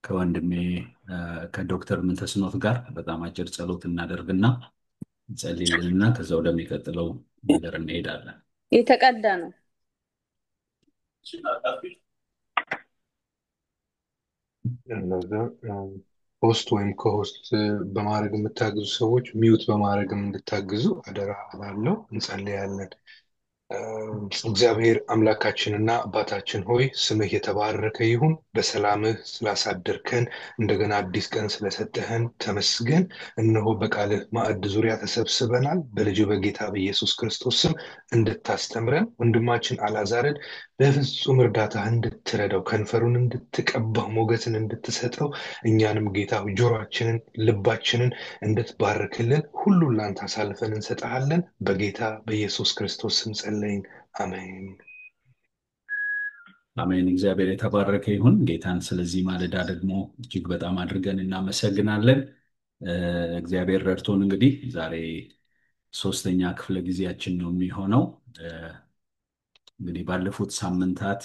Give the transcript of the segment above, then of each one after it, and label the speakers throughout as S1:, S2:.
S1: ከወንድሜ ከዶክተር ምንተስኖት ጋር በጣም አጭር ጸሎት እናደርግና እንጸልይልንና ከዛ ወደሚቀጥለው ነገር እንሄዳለን።
S2: የተቀዳ ነው።
S3: እነዛ ሆስት ወይም ከሆስት በማድረግ የምታግዙ ሰዎች ሚውት በማድረግም እንድታግዙ አደራ እላለሁ። እንጸልያለን። እግዚአብሔር አምላካችንና አባታችን ሆይ ስምህ የተባረከ ይሁን። በሰላምህ ስላሳደርከን እንደገና አዲስ ቀን ስለሰጠህን ተመስገን። እነሆ በቃልህ ማዕድ ዙሪያ ተሰብስበናል። በልጅ በጌታ በኢየሱስ ክርስቶስ ስም እንድታስተምረን ወንድማችን አላዛርን በፍጹም እርዳታህ እንድትረዳው፣ ከንፈሩን እንድትቀባው፣ ሞገስን እንድትሰጠው፣ እኛንም ጌታ ሆይ ጆሮአችንን ልባችንን እንድትባርክልን ሁሉን ላንተ አሳልፈን እንሰጥሃለን። በጌታ በኢየሱስ ክርስቶስ ስም ጸለይን፣ አሜን።
S1: አሜን። እግዚአብሔር የተባረከ ይሁን። ጌታን ስለዚህ ማለዳ ደግሞ እጅግ በጣም አድርገን እናመሰግናለን። እግዚአብሔር ረድቶን እንግዲህ ዛሬ ሶስተኛ ክፍለ ጊዜያችን ነው የሚሆነው። እንግዲህ ባለፉት ሳምንታት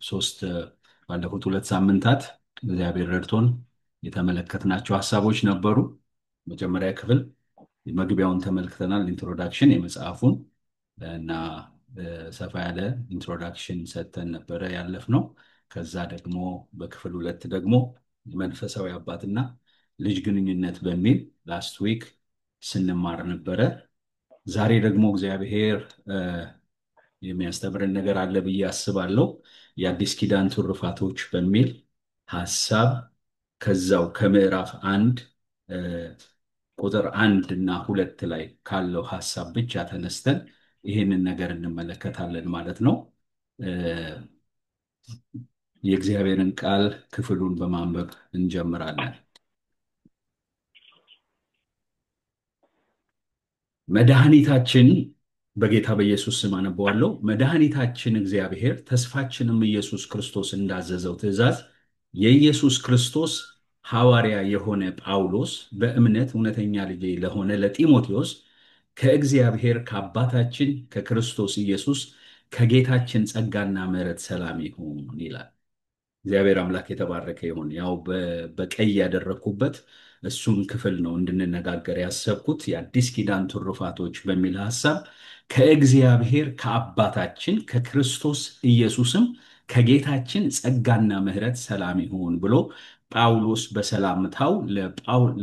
S1: ሶስት ባለፉት ሁለት ሳምንታት እግዚአብሔር ረድቶን የተመለከትናቸው ሀሳቦች ነበሩ። መጀመሪያ ክፍል መግቢያውን ተመልክተናል፣ ኢንትሮዳክሽን የመጽሐፉን እና ሰፋ ያለ ኢንትሮዳክሽን ሰጥተን ነበረ ያለፍነው። ከዛ ደግሞ በክፍል ሁለት ደግሞ መንፈሳዊ አባትና ልጅ ግንኙነት በሚል ላስት ዊክ ስንማር ነበረ። ዛሬ ደግሞ እግዚአብሔር የሚያስተምረን ነገር አለ ብዬ አስባለሁ። የአዲስ ኪዳን ትሩፋቶች በሚል ሀሳብ ከዛው ከምዕራፍ 1 ቁጥር 1 እና 2 ላይ ካለው ሀሳብ ብቻ ተነስተን ይህንን ነገር እንመለከታለን ማለት ነው። የእግዚአብሔርን ቃል ክፍሉን በማንበብ እንጀምራለን። መድኃኒታችን በጌታ በኢየሱስ ስም አነበዋለሁ። መድኃኒታችን እግዚአብሔር ተስፋችንም ኢየሱስ ክርስቶስ እንዳዘዘው ትእዛዝ የኢየሱስ ክርስቶስ ሐዋርያ የሆነ ጳውሎስ በእምነት እውነተኛ ልጅ ለሆነ ለጢሞቴዎስ ከእግዚአብሔር ከአባታችን ከክርስቶስ ኢየሱስ ከጌታችን ጸጋና ምሕረት ሰላም ይሁን ይላል። እግዚአብሔር አምላክ የተባረከ ይሁን። ያው በቀይ ያደረኩበት እሱን ክፍል ነው እንድንነጋገር ያሰብኩት። የአዲስ ኪዳን ትሩፋቶች በሚል ሐሳብ ከእግዚአብሔር ከአባታችን ከክርስቶስ ኢየሱስም ከጌታችን ጸጋና ምሕረት ሰላም ይሁን ብሎ ጳውሎስ በሰላምታው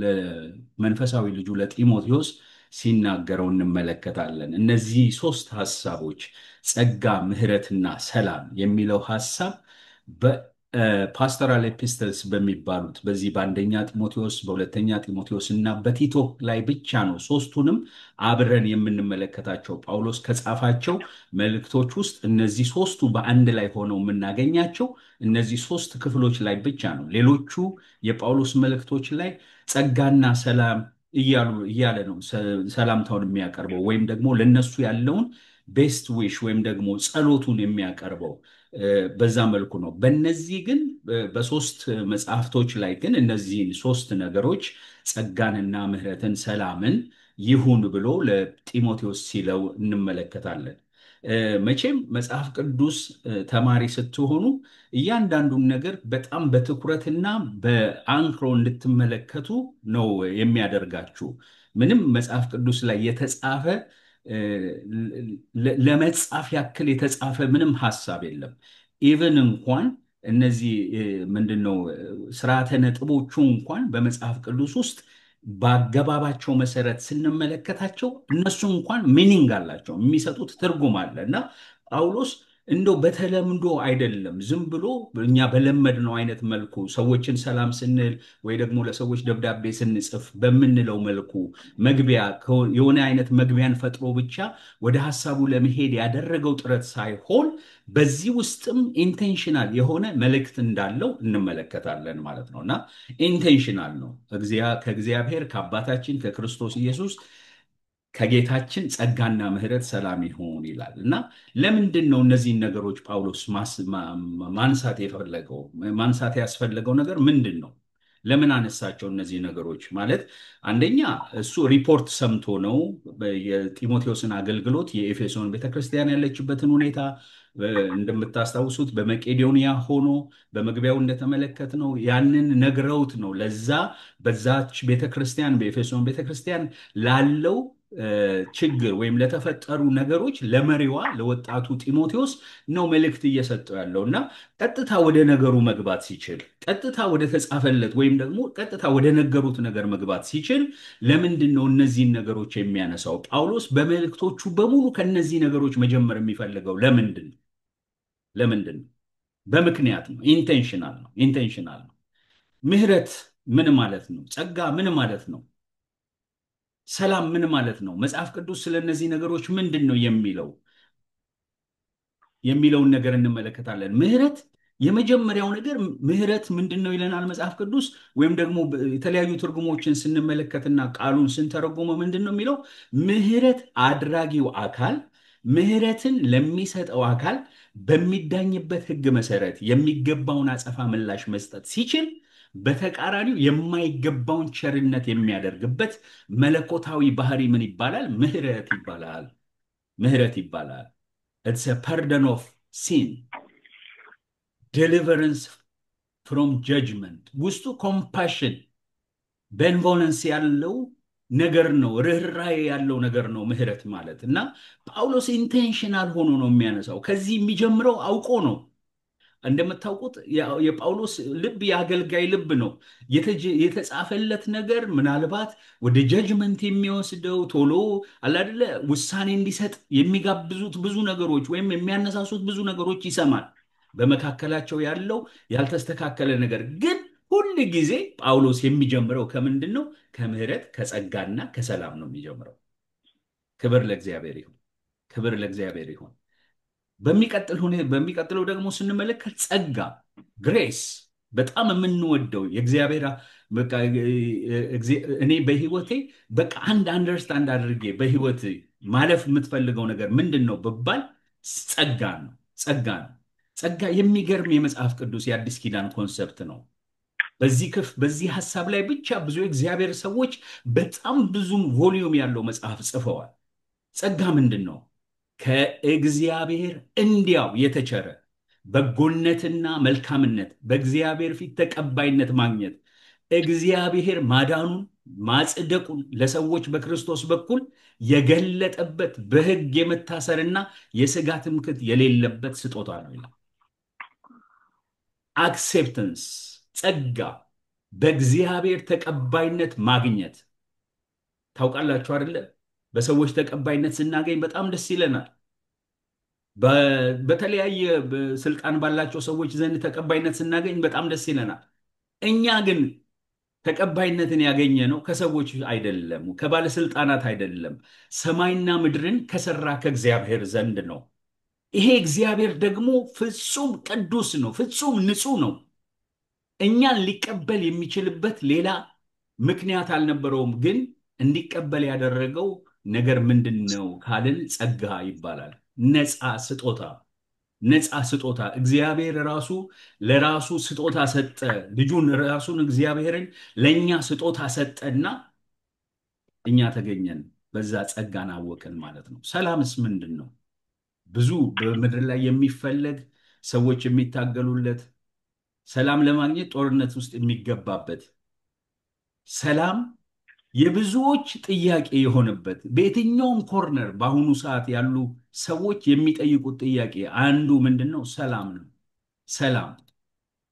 S1: ለመንፈሳዊ ልጁ ለጢሞቴዎስ ሲናገረው እንመለከታለን። እነዚህ ሶስት ሐሳቦች ጸጋ፣ ምሕረትና ሰላም የሚለው ሐሳብ ፓስተራል ኤፒስተልስ በሚባሉት በዚህ በአንደኛ ጢሞቴዎስ፣ በሁለተኛ ጢሞቴዎስ እና በቲቶ ላይ ብቻ ነው ሶስቱንም አብረን የምንመለከታቸው። ጳውሎስ ከጻፋቸው መልእክቶች ውስጥ እነዚህ ሶስቱ በአንድ ላይ ሆነው የምናገኛቸው እነዚህ ሶስት ክፍሎች ላይ ብቻ ነው። ሌሎቹ የጳውሎስ መልእክቶች ላይ ጸጋና ሰላም እያለ ነው ሰላምታውን የሚያቀርበው ወይም ደግሞ ለነሱ ያለውን ቤስት ዊሽ ወይም ደግሞ ጸሎቱን የሚያቀርበው በዛ መልኩ ነው። በእነዚህ ግን በሶስት መጽሐፍቶች ላይ ግን እነዚህን ሶስት ነገሮች ጸጋንና ምሕረትን ሰላምን ይሁን ብሎ ለጢሞቴዎስ ሲለው እንመለከታለን። መቼም መጽሐፍ ቅዱስ ተማሪ ስትሆኑ እያንዳንዱን ነገር በጣም በትኩረትና በአንክሮ እንድትመለከቱ ነው የሚያደርጋችሁ። ምንም መጽሐፍ ቅዱስ ላይ የተጻፈ ለመጻፍ ያክል የተጻፈ ምንም ሐሳብ የለም። ኢቨን እንኳን እነዚህ ምንድነው ስርዓተ ነጥቦቹ እንኳን በመጽሐፍ ቅዱስ ውስጥ በአገባባቸው መሰረት ስንመለከታቸው እነሱ እንኳን ሚኒንግ አላቸው፣ የሚሰጡት ትርጉም አለ እና ጳውሎስ እንደው በተለምዶ አይደለም ዝም ብሎ እኛ በለመድነው አይነት መልኩ ሰዎችን ሰላም ስንል ወይ ደግሞ ለሰዎች ደብዳቤ ስንጽፍ በምንለው መልኩ መግቢያ የሆነ አይነት መግቢያን ፈጥሮ ብቻ ወደ ሐሳቡ ለመሄድ ያደረገው ጥረት ሳይሆን በዚህ ውስጥም ኢንቴንሽናል የሆነ መልእክት እንዳለው እንመለከታለን ማለት ነው እና ኢንቴንሽናል ነው። ከእግዚአብሔር ከአባታችን ከክርስቶስ ኢየሱስ ከጌታችን ጸጋና ምሕረት ሰላም ይሁን ይላል እና ለምንድን ነው እነዚህን ነገሮች ጳውሎስ ማንሳት ያስፈለገው ነገር ምንድን ነው? ለምን አነሳቸው እነዚህ ነገሮች? ማለት አንደኛ እሱ ሪፖርት ሰምቶ ነው የጢሞቴዎስን አገልግሎት የኤፌሶን ቤተክርስቲያን ያለችበትን ሁኔታ እንደምታስታውሱት በመቄዶንያ ሆኖ በመግቢያው እንደተመለከትነው ያንን ነግረውት ነው ለዛ በዛች ቤተክርስቲያን በኤፌሶን ቤተክርስቲያን ላለው ችግር ወይም ለተፈጠሩ ነገሮች ለመሪዋ ለወጣቱ ጢሞቴዎስ ነው መልእክት እየሰጠው ያለው እና ቀጥታ ወደ ነገሩ መግባት ሲችል ቀጥታ ወደ ተጻፈለት ወይም ደግሞ ቀጥታ ወደ ነገሩት ነገር መግባት ሲችል ለምንድን ነው እነዚህን ነገሮች የሚያነሳው? ጳውሎስ በመልእክቶቹ በሙሉ ከነዚህ ነገሮች መጀመር የሚፈልገው ለምንድን ነው? ለምንድን ነው? በምክንያት ነው። ኢንቴንሽናል ነው። ምህረት ምን ማለት ነው? ጸጋ ምን ማለት ነው? ሰላም ምን ማለት ነው? መጽሐፍ ቅዱስ ስለ እነዚህ ነገሮች ምንድን ነው የሚለውን ነገር እንመለከታለን። ምህረት የመጀመሪያው ነገር ምህረት ምንድን ነው ይለናል መጽሐፍ ቅዱስ። ወይም ደግሞ የተለያዩ ትርጉሞችን ስንመለከትና ቃሉን ስንተረጉመው ምንድን ነው የሚለው? ምህረት አድራጊው አካል ምህረትን ለሚሰጠው አካል በሚዳኝበት ሕግ መሰረት የሚገባውን አጸፋ ምላሽ መስጠት ሲችል፣ በተቃራኒው የማይገባውን ቸርነት የሚያደርግበት መለኮታዊ ባህሪ ምን ይባላል? ምህረት ይባላል። ምህረት ይባላል። ኢትስ ፐርደን ኦፍ ሲን ዴሊቨረንስ ፍሮም ጀጅመንት። ውስጡ ኮምፓሽን ቤንቮለንስ ያለው ነገር ነው። ርኅራኄ ያለው ነገር ነው ምህረት ማለት እና ጳውሎስ ኢንቴንሽናል ሆኖ ነው የሚያነሳው። ከዚህ የሚጀምረው አውቆ ነው። እንደምታውቁት የጳውሎስ ልብ የአገልጋይ ልብ ነው። የተጻፈለት ነገር ምናልባት ወደ ጀጅመንት የሚወስደው ቶሎ አላደለ ውሳኔ እንዲሰጥ የሚጋብዙት ብዙ ነገሮች ወይም የሚያነሳሱት ብዙ ነገሮች ይሰማል። በመካከላቸው ያለው ያልተስተካከለ ነገር ግን ሁል ጊዜ ጳውሎስ የሚጀምረው ከምንድን ነው? ከምህረት ከጸጋና ከሰላም ነው የሚጀምረው። ክብር ለእግዚአብሔር ይሁን። ክብር ለእግዚአብሔር ይሁን። በሚቀጥለው ደግሞ ስንመለከት ጸጋ ግሬስ፣ በጣም የምንወደው የእግዚአብሔር እኔ በህይወቴ በቃ አንድ አንደርስታንድ አድርጌ በህይወት ማለፍ የምትፈልገው ነገር ምንድን ነው ብባል ጸጋ ነው። ጸጋ ነው። ጸጋ የሚገርም የመጽሐፍ ቅዱስ የአዲስ ኪዳን ኮንሰፕት ነው። በዚህ ሐሳብ ላይ ብቻ ብዙ የእግዚአብሔር ሰዎች በጣም ብዙም ቮሊዩም ያለው መጽሐፍ ጽፈዋል። ጸጋ ምንድን ነው? ከእግዚአብሔር እንዲያው የተቸረ በጎነትና መልካምነት በእግዚአብሔር ፊት ተቀባይነት ማግኘት እግዚአብሔር ማዳኑን ማጽደቁን ለሰዎች በክርስቶስ በኩል የገለጠበት በሕግ የመታሰርና የሥጋ ትምክህት የሌለበት ስጦታ ነው ይላል። አክሴፕተንስ፣ ጸጋ፣ በእግዚአብሔር ተቀባይነት ማግኘት። ታውቃላችሁ አይደለ? በሰዎች ተቀባይነት ስናገኝ በጣም ደስ ይለናል። በተለያየ ስልጣን ባላቸው ሰዎች ዘንድ ተቀባይነት ስናገኝ በጣም ደስ ይለናል። እኛ ግን ተቀባይነትን ያገኘ ነው ከሰዎች አይደለም፣ ከባለስልጣናት አይደለም፣ ሰማይና ምድርን ከሰራ ከእግዚአብሔር ዘንድ ነው። ይሄ እግዚአብሔር ደግሞ ፍጹም ቅዱስ ነው፣ ፍጹም ንጹሕ ነው። እኛን ሊቀበል የሚችልበት ሌላ ምክንያት አልነበረውም። ግን እንዲቀበል ያደረገው ነገር ምንድን ነው ካልን ጸጋ ይባላል። ነፃ ስጦታ፣ ነፃ ስጦታ። እግዚአብሔር ራሱ ለራሱ ስጦታ ሰጠ። ልጁን ራሱን እግዚአብሔርን ለእኛ ስጦታ ሰጠና እኛ ተገኘን፣ በዛ ጸጋን አወቅን ማለት ነው። ሰላምስ ምንድን ነው? ብዙ በምድር ላይ የሚፈለግ ሰዎች የሚታገሉለት፣ ሰላም ለማግኘት ጦርነት ውስጥ የሚገባበት፣ ሰላም የብዙዎች ጥያቄ የሆነበት፣ በየትኛውም ኮርነር በአሁኑ ሰዓት ያሉ ሰዎች የሚጠይቁት ጥያቄ አንዱ ምንድን ነው? ሰላም ነው። ሰላም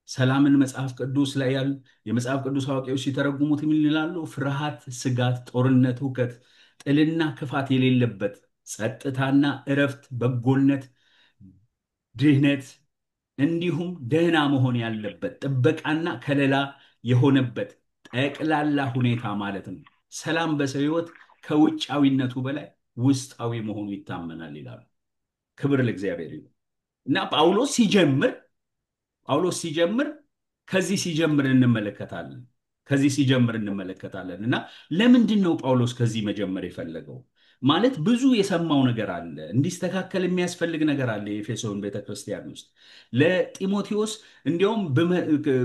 S1: ሰላምን መጽሐፍ ቅዱስ ላይ ያሉ የመጽሐፍ ቅዱስ አዋቂዎች ሲተረጉሙት ምን ይላሉ? ፍርሃት፣ ስጋት፣ ጦርነት፣ ሁከት፣ ጥልና ክፋት የሌለበት፣ ጸጥታና እረፍት፣ በጎነት፣ ድህነት እንዲሁም ደህና መሆን ያለበት፣ ጥበቃና ከለላ የሆነበት ጠቅላላ ሁኔታ ማለት ነው። ሰላም በሰው ሕይወት ከውጫዊነቱ በላይ ውስጣዊ መሆኑ ይታመናል ይላሉ። ክብር ለእግዚአብሔር ይሁን እና ጳውሎስ ሲጀምር ከዚህ ሲጀምር እንመለከታለን እና ለምንድን ነው ጳውሎስ ከዚህ መጀመር የፈለገው? ማለት ብዙ የሰማው ነገር አለ፣ እንዲስተካከል የሚያስፈልግ ነገር አለ። የኤፌሶን ቤተክርስቲያን ውስጥ ለጢሞቴዎስ እንዲያውም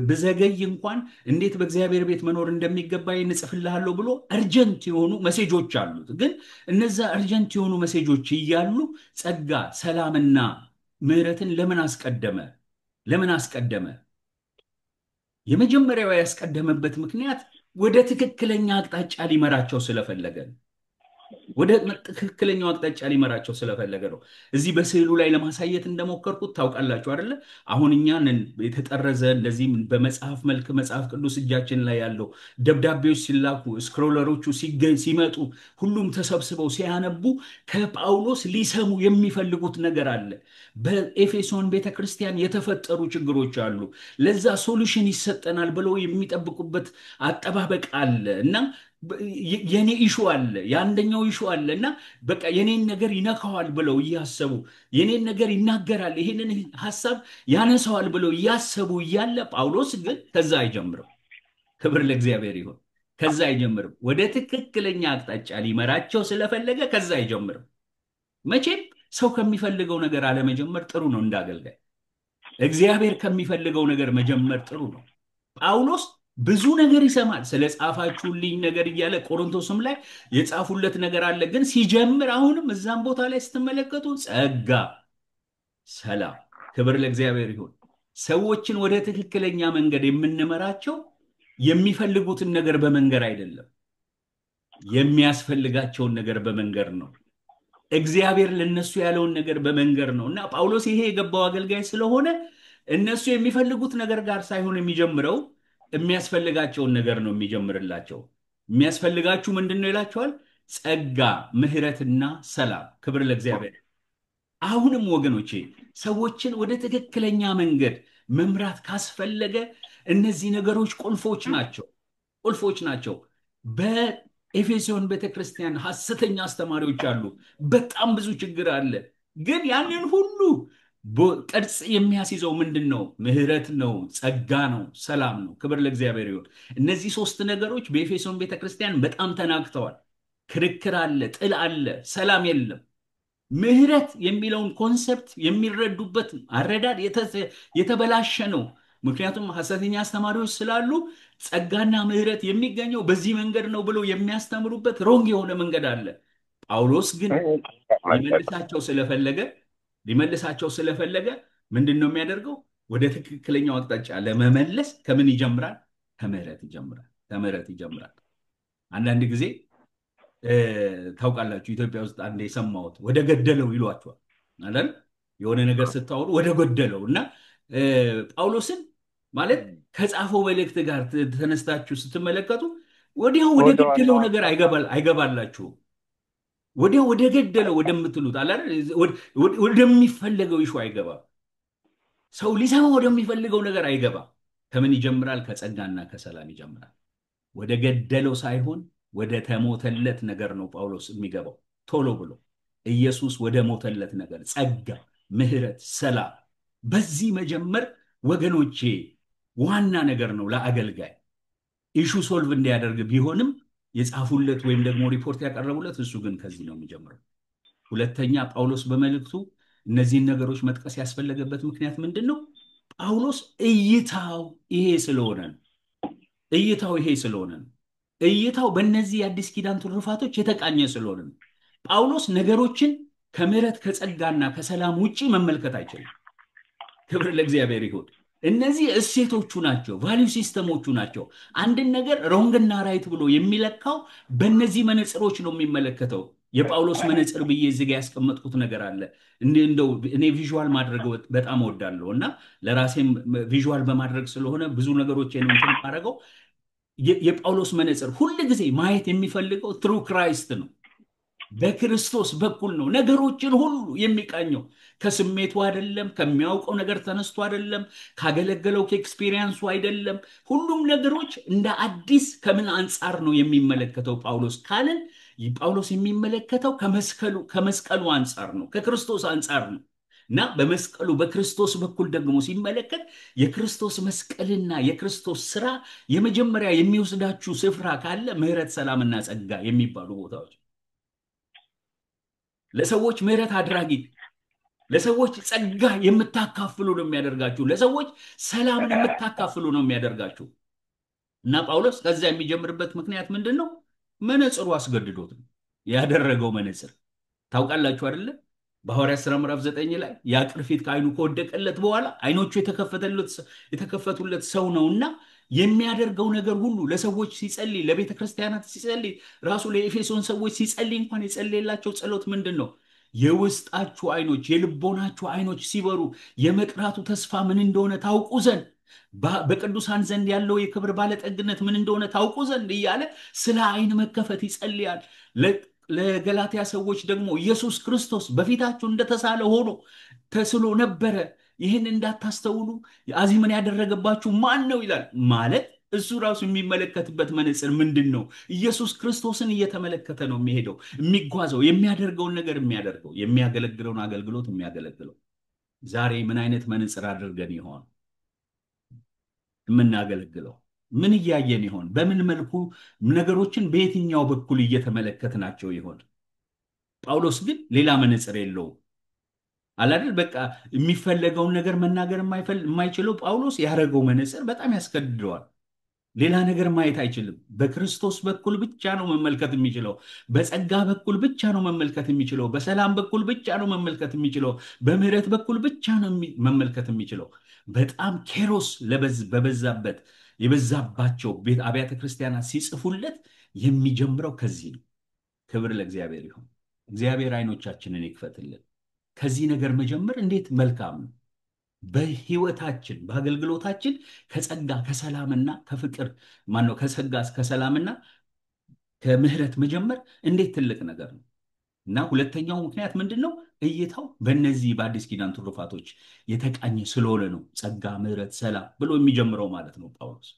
S1: ብዘገይ እንኳን እንዴት በእግዚአብሔር ቤት መኖር እንደሚገባኝ እንጽፍልሃለሁ ብሎ እርጀንት የሆኑ መሴጆች አሉት። ግን እነዛ እርጀንት የሆኑ መሴጆች እያሉ ጸጋ፣ ሰላምና ምሕረትን ለምን አስቀደመ? ለምን አስቀደመ? የመጀመሪያው ያስቀደመበት ምክንያት ወደ ትክክለኛ አቅጣጫ ሊመራቸው ስለፈለገ ነው። ወደ ትክክለኛው አቅጣጫ ሊመራቸው ስለፈለገ ነው። እዚህ በስዕሉ ላይ ለማሳየት እንደሞከርኩት ታውቃላችሁ አይደለ? አሁን እኛን የተጠረዘ እንደዚህም በመጽሐፍ መልክ መጽሐፍ ቅዱስ እጃችን ላይ ያለው ደብዳቤዎች ሲላኩ ስክሮለሮቹ ሲመጡ ሁሉም ተሰብስበው ሲያነቡ ከጳውሎስ ሊሰሙ የሚፈልጉት ነገር አለ። በኤፌሶን ቤተክርስቲያን የተፈጠሩ ችግሮች አሉ። ለዛ ሶሉሽን ይሰጠናል ብለው የሚጠብቁበት አጠባበቅ አለ እና የኔ ኢሹ አለ፣ የአንደኛው ኢሹ አለ እና በቃ የኔን ነገር ይነካዋል ብለው እያሰቡ የኔን ነገር ይናገራል፣ ይሄንን ሐሳብ ያነሳዋል ብለው እያሰቡ እያለ ጳውሎስ ግን ከዛ አይጀምርም። ክብር ለእግዚአብሔር ይሁን። ከዛ አይጀምርም። ወደ ትክክለኛ አቅጣጫ ሊመራቸው ስለፈለገ ከዛ አይጀምርም። መቼም ሰው ከሚፈልገው ነገር አለመጀመር ጥሩ ነው። እንዳገልጋይ እግዚአብሔር ከሚፈልገው ነገር መጀመር ጥሩ ነው። ጳውሎስ ብዙ ነገር ይሰማል፣ ስለ ጻፋችሁልኝ ነገር እያለ ቆሮንቶስም ላይ የጻፉለት ነገር አለ። ግን ሲጀምር አሁንም እዛም ቦታ ላይ ስትመለከቱ ጸጋ፣ ሰላም፣ ክብር ለእግዚአብሔር ይሁን። ሰዎችን ወደ ትክክለኛ መንገድ የምንመራቸው የሚፈልጉትን ነገር በመንገር አይደለም፣ የሚያስፈልጋቸውን ነገር በመንገር ነው። እግዚአብሔር ለነሱ ያለውን ነገር በመንገር ነው። እና ጳውሎስ ይሄ የገባው አገልጋይ ስለሆነ እነሱ የሚፈልጉት ነገር ጋር ሳይሆን የሚጀምረው የሚያስፈልጋቸውን ነገር ነው የሚጀምርላቸው። የሚያስፈልጋችሁ ምንድን ነው ይላቸዋል? ጸጋ፣ ምሕረትና ሰላም። ክብር ለእግዚአብሔር። አሁንም ወገኖቼ ሰዎችን ወደ ትክክለኛ መንገድ መምራት ካስፈለገ እነዚህ ነገሮች ቁልፎች ናቸው፣ ቁልፎች ናቸው። በኤፌሶን ቤተክርስቲያን ሐሰተኛ አስተማሪዎች አሉ። በጣም ብዙ ችግር አለ። ግን ያንን ሁሉ ቅርጽ የሚያስይዘው ምንድን ነው? ምሕረት ነው፣ ጸጋ ነው፣ ሰላም ነው። ክብር ለእግዚአብሔር ይሁን። እነዚህ ሶስት ነገሮች በኤፌሶን ቤተክርስቲያን በጣም ተናግተዋል። ክርክር አለ፣ ጥል አለ፣ ሰላም የለም። ምሕረት የሚለውን ኮንሰፕት የሚረዱበት አረዳድ የተበላሸ ነው። ምክንያቱም ሐሰተኛ አስተማሪዎች ስላሉ ጸጋና ምሕረት የሚገኘው በዚህ መንገድ ነው ብለው የሚያስተምሩበት ሮንግ የሆነ መንገድ አለ። ጳውሎስ ግን ሊመልሳቸው ስለፈለገ ምንድን ነው የሚያደርገው? ወደ ትክክለኛው አቅጣጫ ለመመለስ ከምን ይጀምራል? ከምሕረት ይጀምራል። ከምሕረት ይጀምራል። አንዳንድ ጊዜ ታውቃላችሁ፣ ኢትዮጵያ ውስጥ አንድ የሰማሁት ወደ ገደለው ይሏቸዋል አይደል? የሆነ ነገር ስታወሩ ወደ ገደለው እና ጳውሎስን ማለት ከጻፈው መልእክት ጋር ተነስታችሁ ስትመለከቱ ወዲያው ወደ ገደለው ነገር አይገባላችሁም። ወዲያው ወደ ገደለው ወደምትሉት ወደሚፈለገው ይሹ አይገባም። ሰው ሊሰማ ወደሚፈልገው ነገር አይገባም። ከምን ይጀምራል? ከጸጋና ከሰላም ይጀምራል። ወደ ገደለው ሳይሆን ወደ ተሞተለት ነገር ነው ጳውሎስ የሚገባው ቶሎ ብሎ። ኢየሱስ ወደ ሞተለት ነገር፣ ጸጋ፣ ምሕረት፣ ሰላም፣ በዚህ መጀመር ወገኖቼ ዋና ነገር ነው ለአገልጋይ። ኢሹ ሶልቭ እንዲያደርግ ቢሆንም የጻፉለት ወይም ደግሞ ሪፖርት ያቀረቡለት እሱ ግን ከዚህ ነው የሚጀምረው። ሁለተኛ ጳውሎስ በመልእክቱ እነዚህን ነገሮች መጥቀስ ያስፈለገበት ምክንያት ምንድን ነው? ጳውሎስ እይታው ይሄ ስለሆነ ነው። እይታው በእነዚህ የአዲስ ኪዳን ትሩፋቶች የተቃኘ ስለሆነ ነው። ጳውሎስ ነገሮችን ከምሕረት ከጸጋና ከሰላም ውጪ መመልከት አይችልም። ክብር ለእግዚአብሔር ይሁን። እነዚህ እሴቶቹ ናቸው፣ ቫሊዩ ሲስተሞቹ ናቸው። አንድን ነገር ሮንግና ራይት ብሎ የሚለካው በእነዚህ መነጽሮች ነው የሚመለከተው። የጳውሎስ መነጽር ብዬ እዚህ ጋ ያስቀመጥኩት ነገር አለ። እንደው እኔ ቪዥዋል ማድረግ በጣም እወዳለሁ እና ለራሴም ቪዥዋል በማድረግ ስለሆነ ብዙ ነገሮች እንትን ማድረገው የጳውሎስ መነጽር ሁል ጊዜ ማየት የሚፈልገው ትሩ ክራይስት ነው። በክርስቶስ በኩል ነው ነገሮችን ሁሉ የሚቃኘው። ከስሜቱ አይደለም፣ ከሚያውቀው ነገር ተነስቶ አይደለም፣ ካገለገለው ከኤክስፒሪየንሱ አይደለም። ሁሉም ነገሮች እንደ አዲስ ከምን አንጻር ነው የሚመለከተው ጳውሎስ ካልን፣ ጳውሎስ የሚመለከተው ከመስቀሉ አንጻር ነው፣ ከክርስቶስ አንጻር ነው። እና በመስቀሉ በክርስቶስ በኩል ደግሞ ሲመለከት የክርስቶስ መስቀልና የክርስቶስ ስራ የመጀመሪያ የሚወስዳችሁ ስፍራ ካለ ምሕረት፣ ሰላምና ጸጋ የሚባሉ ቦታዎች ለሰዎች ምሕረት አድራጊ፣ ለሰዎች ጸጋ የምታካፍሉ ነው የሚያደርጋችሁ። ለሰዎች ሰላምን የምታካፍሉ ነው የሚያደርጋችሁ። እና ጳውሎስ ከዛ የሚጀምርበት ምክንያት ምንድን ነው? መነጽሩ አስገድዶት ነው ያደረገው መነጽር። ታውቃላችሁ አይደለ? በሐዋርያት ሥራ ምዕራፍ 9 ላይ ያ ቅርፊት ከዓይኑ ከወደቀለት በኋላ ዓይኖቹ የተከፈቱለት ሰው ነውና የሚያደርገው ነገር ሁሉ ለሰዎች ሲጸልይ፣ ለቤተ ክርስቲያናት ሲጸልይ፣ ራሱ ለኤፌሶን ሰዎች ሲጸልይ እንኳን የጸለየላቸው ጸሎት ምንድን ነው? የውስጣችሁ ዓይኖች የልቦናችሁ ዓይኖች ሲበሩ የመቅራቱ ተስፋ ምን እንደሆነ ታውቁ ዘንድ በቅዱሳን ዘንድ ያለው የክብር ባለጠግነት ምን እንደሆነ ታውቁ ዘንድ እያለ ስለ ዓይን መከፈት ይጸልያል። ለገላትያ ሰዎች ደግሞ ኢየሱስ ክርስቶስ በፊታችሁ እንደተሳለ ሆኖ ተስሎ ነበረ፣ ይህን እንዳታስተውሉ አዚምን ያደረገባችሁ ማን ነው ይላል። ማለት እሱ ራሱ የሚመለከትበት መነጽር ምንድን ነው? ኢየሱስ ክርስቶስን እየተመለከተ ነው የሚሄደው፣ የሚጓዘው፣ የሚያደርገውን ነገር የሚያደርገው፣ የሚያገለግለውን አገልግሎት የሚያገለግለው። ዛሬ ምን አይነት መነጽር አድርገን ይሆን የምናገለግለው? ምን እያየን ይሆን? በምን መልኩ ነገሮችን በየትኛው በኩል እየተመለከትናቸው ይሆን? ጳውሎስ ግን ሌላ መነጽር የለውም አላደል። በቃ የሚፈለገውን ነገር መናገር የማይችለው ጳውሎስ ያደረገው መነጽር በጣም ያስገድደዋል። ሌላ ነገር ማየት አይችልም። በክርስቶስ በኩል ብቻ ነው መመልከት የሚችለው። በጸጋ በኩል ብቻ ነው መመልከት የሚችለው። በሰላም በኩል ብቻ ነው መመልከት የሚችለው። በምህረት በኩል ብቻ ነው መመልከት የሚችለው። በጣም ኬሮስ በበዛበት የበዛባቸው ቤት አብያተ ክርስቲያናት ሲጽፉለት የሚጀምረው ከዚህ ነው። ክብር ለእግዚአብሔር ይሁን። እግዚአብሔር ዓይኖቻችንን ይክፈትልን። ከዚህ ነገር መጀመር እንዴት መልካም ነው! በህይወታችን በአገልግሎታችን ከጸጋ ከሰላምና ከፍቅር ማነው ከጸጋ ከሰላምና ከምህረት መጀመር እንዴት ትልቅ ነገር ነው! እና ሁለተኛው ምክንያት ምንድን ነው? እይታው በእነዚህ በአዲስ ኪዳን ትሩፋቶች የተቃኘ ስለሆነ ነው። ጸጋ፣ ምህረት፣ ሰላም ብሎ የሚጀምረው ማለት ነው ጳውሎስ።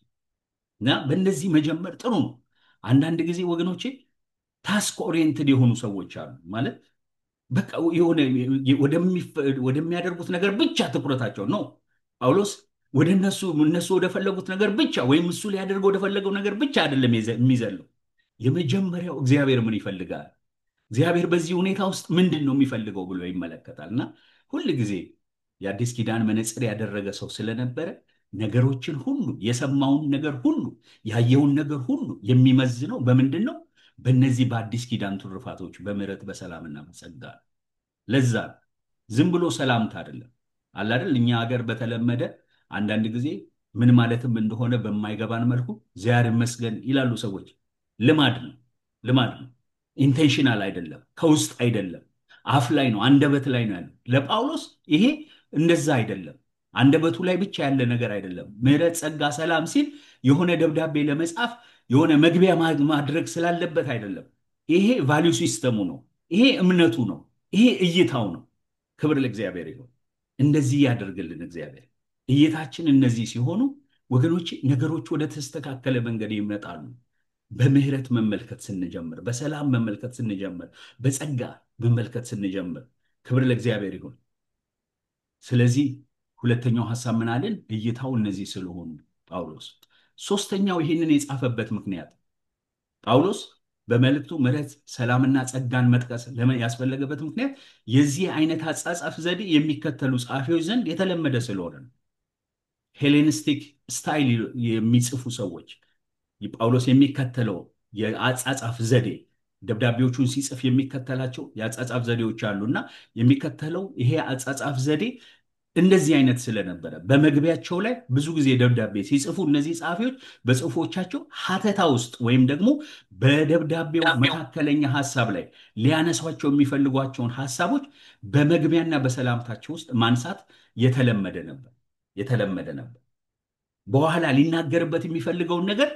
S1: እና በእነዚህ መጀመር ጥሩ ነው። አንዳንድ ጊዜ ወገኖቼ ታስክ ኦሪየንትድ የሆኑ ሰዎች አሉ። ማለት በቃ የሆነ ወደሚያደርጉት ነገር ብቻ ትኩረታቸው ነው። ጳውሎስ ወደ እነሱ ወደፈለጉት ነገር ብቻ ወይም እሱ ሊያደርገው ወደፈለገው ነገር ብቻ አይደለም የሚዘለው። የመጀመሪያው እግዚአብሔር ምን ይፈልጋል፣ እግዚአብሔር በዚህ ሁኔታ ውስጥ ምንድን ነው የሚፈልገው ብሎ ይመለከታል። እና ሁል ጊዜ የአዲስ ኪዳን መነጽር ያደረገ ሰው ስለነበረ ነገሮችን ሁሉ የሰማውን ነገር ሁሉ ያየውን ነገር ሁሉ የሚመዝነው በምንድን ነው? በእነዚህ በአዲስ ኪዳን ትሩፋቶች በምህረት በሰላምና በጸጋ። ለዛ ዝም ብሎ ሰላምታ አይደለም አለ አይደል? እኛ ሀገር በተለመደ አንዳንድ ጊዜ ምን ማለትም እንደሆነ በማይገባን መልኩ እግዚአብሔር ይመስገን ይላሉ ሰዎች። ልማድ ነው፣ ልማድ ነው። ኢንቴንሽናል አይደለም፣ ከውስጥ አይደለም፣ አፍ ላይ ነው፣ አንደበት ላይ ነው ያለው። ለጳውሎስ ይሄ እንደዛ አይደለም። አንደበቱ ላይ ብቻ ያለ ነገር አይደለም። ምህረት፣ ጸጋ፣ ሰላም ሲል የሆነ ደብዳቤ ለመጻፍ የሆነ መግቢያ ማድረግ ስላለበት አይደለም። ይሄ ቫሊዩ ሲስተሙ ነው፣ ይሄ እምነቱ ነው፣ ይሄ እይታው ነው። ክብር ለእግዚአብሔር ይሁን። እንደዚህ ያደርግልን እግዚአብሔር። እይታችን እነዚህ ሲሆኑ ወገኖች ነገሮች ወደ ተስተካከለ መንገድ ይመጣሉ። በምህረት መመልከት ስንጀምር፣ በሰላም መመልከት ስንጀምር፣ በጸጋ መመልከት ስንጀምር፣ ክብር ለእግዚአብሔር ይሁን። ስለዚህ ሁለተኛው ሐሳብ ምን አለን? እይታው እነዚህ ስለሆኑ ጳውሎስ። ሶስተኛው ይህንን የጻፈበት ምክንያት ጳውሎስ በመልእክቱ ምሕረት፣ ሰላምና ጸጋን መጥቀስ ያስፈለገበት ምክንያት የዚህ አይነት አጻጻፍ ዘዴ የሚከተሉ ጸሐፊዎች ዘንድ የተለመደ ስለሆነ ነው። ሄሌኒስቲክ ስታይል የሚጽፉ ሰዎች ጳውሎስ የሚከተለው የአጻጻፍ ዘዴ ደብዳቤዎቹን ሲጽፍ የሚከተላቸው የአጻጻፍ ዘዴዎች አሉና የሚከተለው ይሄ አጻጻፍ ዘዴ እንደዚህ አይነት ስለነበረ በመግቢያቸው ላይ ብዙ ጊዜ ደብዳቤ ሲጽፉ እነዚህ ጸሐፊዎች በጽሁፎቻቸው ሀተታ ውስጥ ወይም ደግሞ በደብዳቤው መካከለኛ ሐሳብ ላይ ሊያነሷቸው የሚፈልጓቸውን ሐሳቦች በመግቢያና በሰላምታቸው ውስጥ ማንሳት የተለመደ ነበር። በኋላ ሊናገርበት የሚፈልገውን ነገር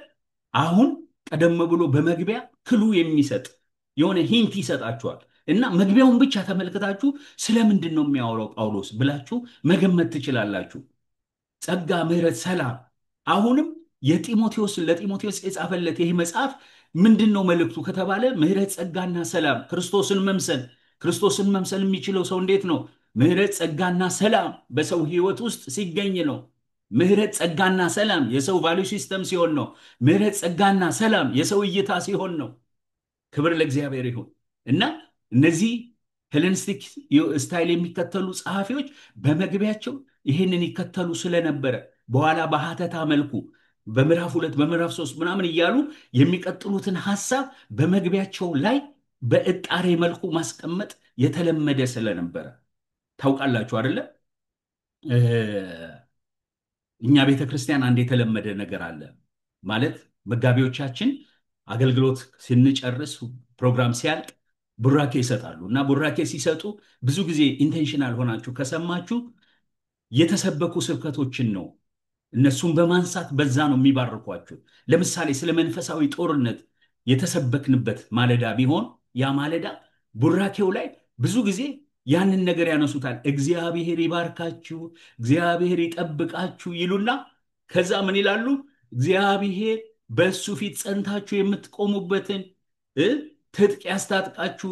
S1: አሁን ቀደም ብሎ በመግቢያ ክሉ የሚሰጥ የሆነ ሂንት ይሰጣችኋል እና መግቢያውን ብቻ ተመልክታችሁ ስለምንድን ነው የሚያወራው ጳውሎስ ብላችሁ መገመት ትችላላችሁ። ጸጋ፣ ምህረት፣ ሰላም። አሁንም ለጢሞቴዎስ የጻፈለት ይህ መጽሐፍ ምንድን ነው መልእክቱ ከተባለ ምህረት፣ ጸጋና ሰላም፣ ክርስቶስን መምሰል የሚችለው ሰው እንዴት ነው? ምህረት፣ ጸጋና ሰላም በሰው ህይወት ውስጥ ሲገኝ ነው። ምህረት፣ ጸጋና ሰላም የሰው ቫልዩ ሲስተም ሲሆን ነው። ምህረት፣ ጸጋና ሰላም የሰው እይታ ሲሆን ነው። ክብር ለእግዚአብሔር ይሁን። እና እነዚህ ሄሌኒስቲክ ስታይል የሚከተሉ ጸሐፊዎች በመግቢያቸው ይህንን ይከተሉ ስለነበረ በኋላ በሀተታ መልኩ በምዕራፍ 2 በምዕራፍ 3 ምናምን እያሉ የሚቀጥሉትን ሐሳብ በመግቢያቸው ላይ በእጣሬ መልኩ ማስቀመጥ የተለመደ ስለነበረ ታውቃላችሁ አይደለ? እ፣ እኛ ቤተ ክርስቲያን አንድ የተለመደ ነገር አለ ማለት መጋቢዎቻችን አገልግሎት ስንጨርስ ፕሮግራም ሲያልቅ ቡራኬ ይሰጣሉ እና ቡራኬ ሲሰጡ ብዙ ጊዜ ኢንቴንሽናል ሆናችሁ ከሰማችሁ የተሰበኩ ስብከቶችን ነው እነሱን በማንሳት በዛ ነው የሚባርኳችሁ። ለምሳሌ ስለ መንፈሳዊ ጦርነት የተሰበክንበት ማለዳ ቢሆን ያ ማለዳ ቡራኬው ላይ ብዙ ጊዜ ያንን ነገር ያነሱታል። እግዚአብሔር ይባርካችሁ፣ እግዚአብሔር ይጠብቃችሁ ይሉና ከዛ ምን ይላሉ? እግዚአብሔር በእሱ ፊት ጸንታችሁ የምትቆሙበትን እ ትጥቅ ያስታጥቃችሁ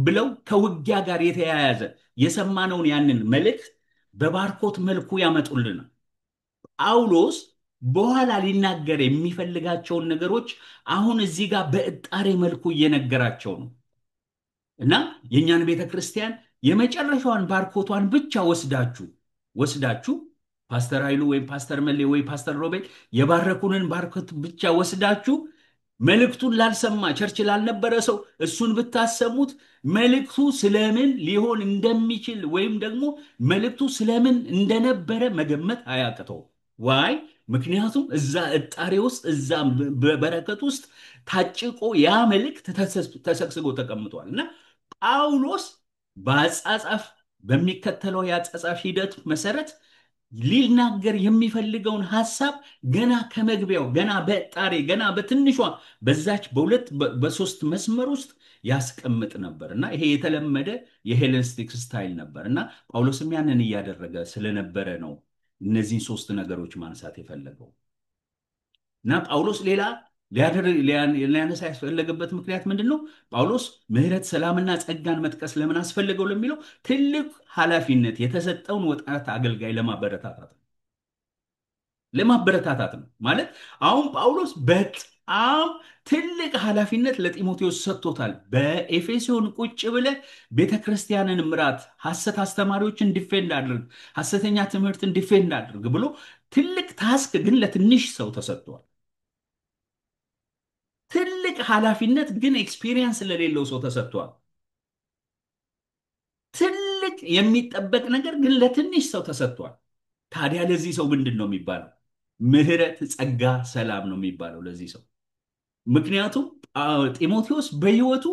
S1: ብለው ከውጊያ ጋር የተያያዘ የሰማነውን ያንን መልእክት በባርኮት መልኩ ያመጡልናል። ጳውሎስ በኋላ ሊናገር የሚፈልጋቸውን ነገሮች አሁን እዚህ ጋር በእጣሬ መልኩ እየነገራቸው ነው እና የእኛን ቤተ ክርስቲያን የመጨረሻዋን ባርኮቷን ብቻ ወስዳችሁ ፓስተር ኃይሉ ወይም ፓስተር መሌ ወይ ፓስተር ሮቤል የባረኩንን ባርኮት ብቻ ወስዳችሁ መልእክቱን ላልሰማ ቸርች ላልነበረ ሰው እሱን ብታሰሙት መልእክቱ ስለምን ሊሆን እንደሚችል ወይም ደግሞ መልእክቱ ስለምን እንደነበረ መገመት አያቅተው። ዋይ? ምክንያቱም እዛ እጣሬ ውስጥ እዛ በበረከት ውስጥ ታጭቆ ያ መልእክት ተሰግስጎ ተቀምጧል እና ጳውሎስ በአጻጻፍ በሚከተለው የአጻጻፍ ሂደት መሰረት ሊናገር የሚፈልገውን ሐሳብ ገና ከመግቢያው ገና በጣሬ ገና በትንሿ በዛች በሁለት በሶስት መስመር ውስጥ ያስቀምጥ ነበር እና ይሄ የተለመደ የሄሌኒስቲክ ስታይል ነበር እና ጳውሎስም ያንን እያደረገ ስለነበረ ነው እነዚህን ሶስት ነገሮች ማንሳት የፈለገው። እና ጳውሎስ ሌላ ሊያነሳ ያስፈለገበት ምክንያት ምንድን ነው? ጳውሎስ ምሕረት፣ ሰላምና ጸጋን መጥቀስ ለምን አስፈለገው ለሚለው ትልቅ ኃላፊነት የተሰጠውን ወጣት አገልጋይ ለማበረታታት ነው። ማለት አሁን ጳውሎስ በጣም ትልቅ ኃላፊነት ለጢሞቴዎስ ሰጥቶታል። በኤፌሶን ቁጭ ብለ ቤተክርስቲያንን ምራት፣ ሐሰት አስተማሪዎችን ዲፌንድ አድርግ፣ ሐሰተኛ ትምህርትን ዲፌንድ አድርግ ብሎ ትልቅ ታስክ ግን ለትንሽ ሰው ተሰጥቷል። ትልቅ ኃላፊነት ግን ኤክስፒሪየንስ ለሌለው ሰው ተሰጥቷል። ትልቅ የሚጠበቅ ነገር ግን ለትንሽ ሰው ተሰጥቷል። ታዲያ ለዚህ ሰው ምንድን ነው የሚባለው? ምሕረት፣ ጸጋ፣ ሰላም ነው የሚባለው ለዚህ ሰው። ምክንያቱም ጢሞቴዎስ በሕይወቱ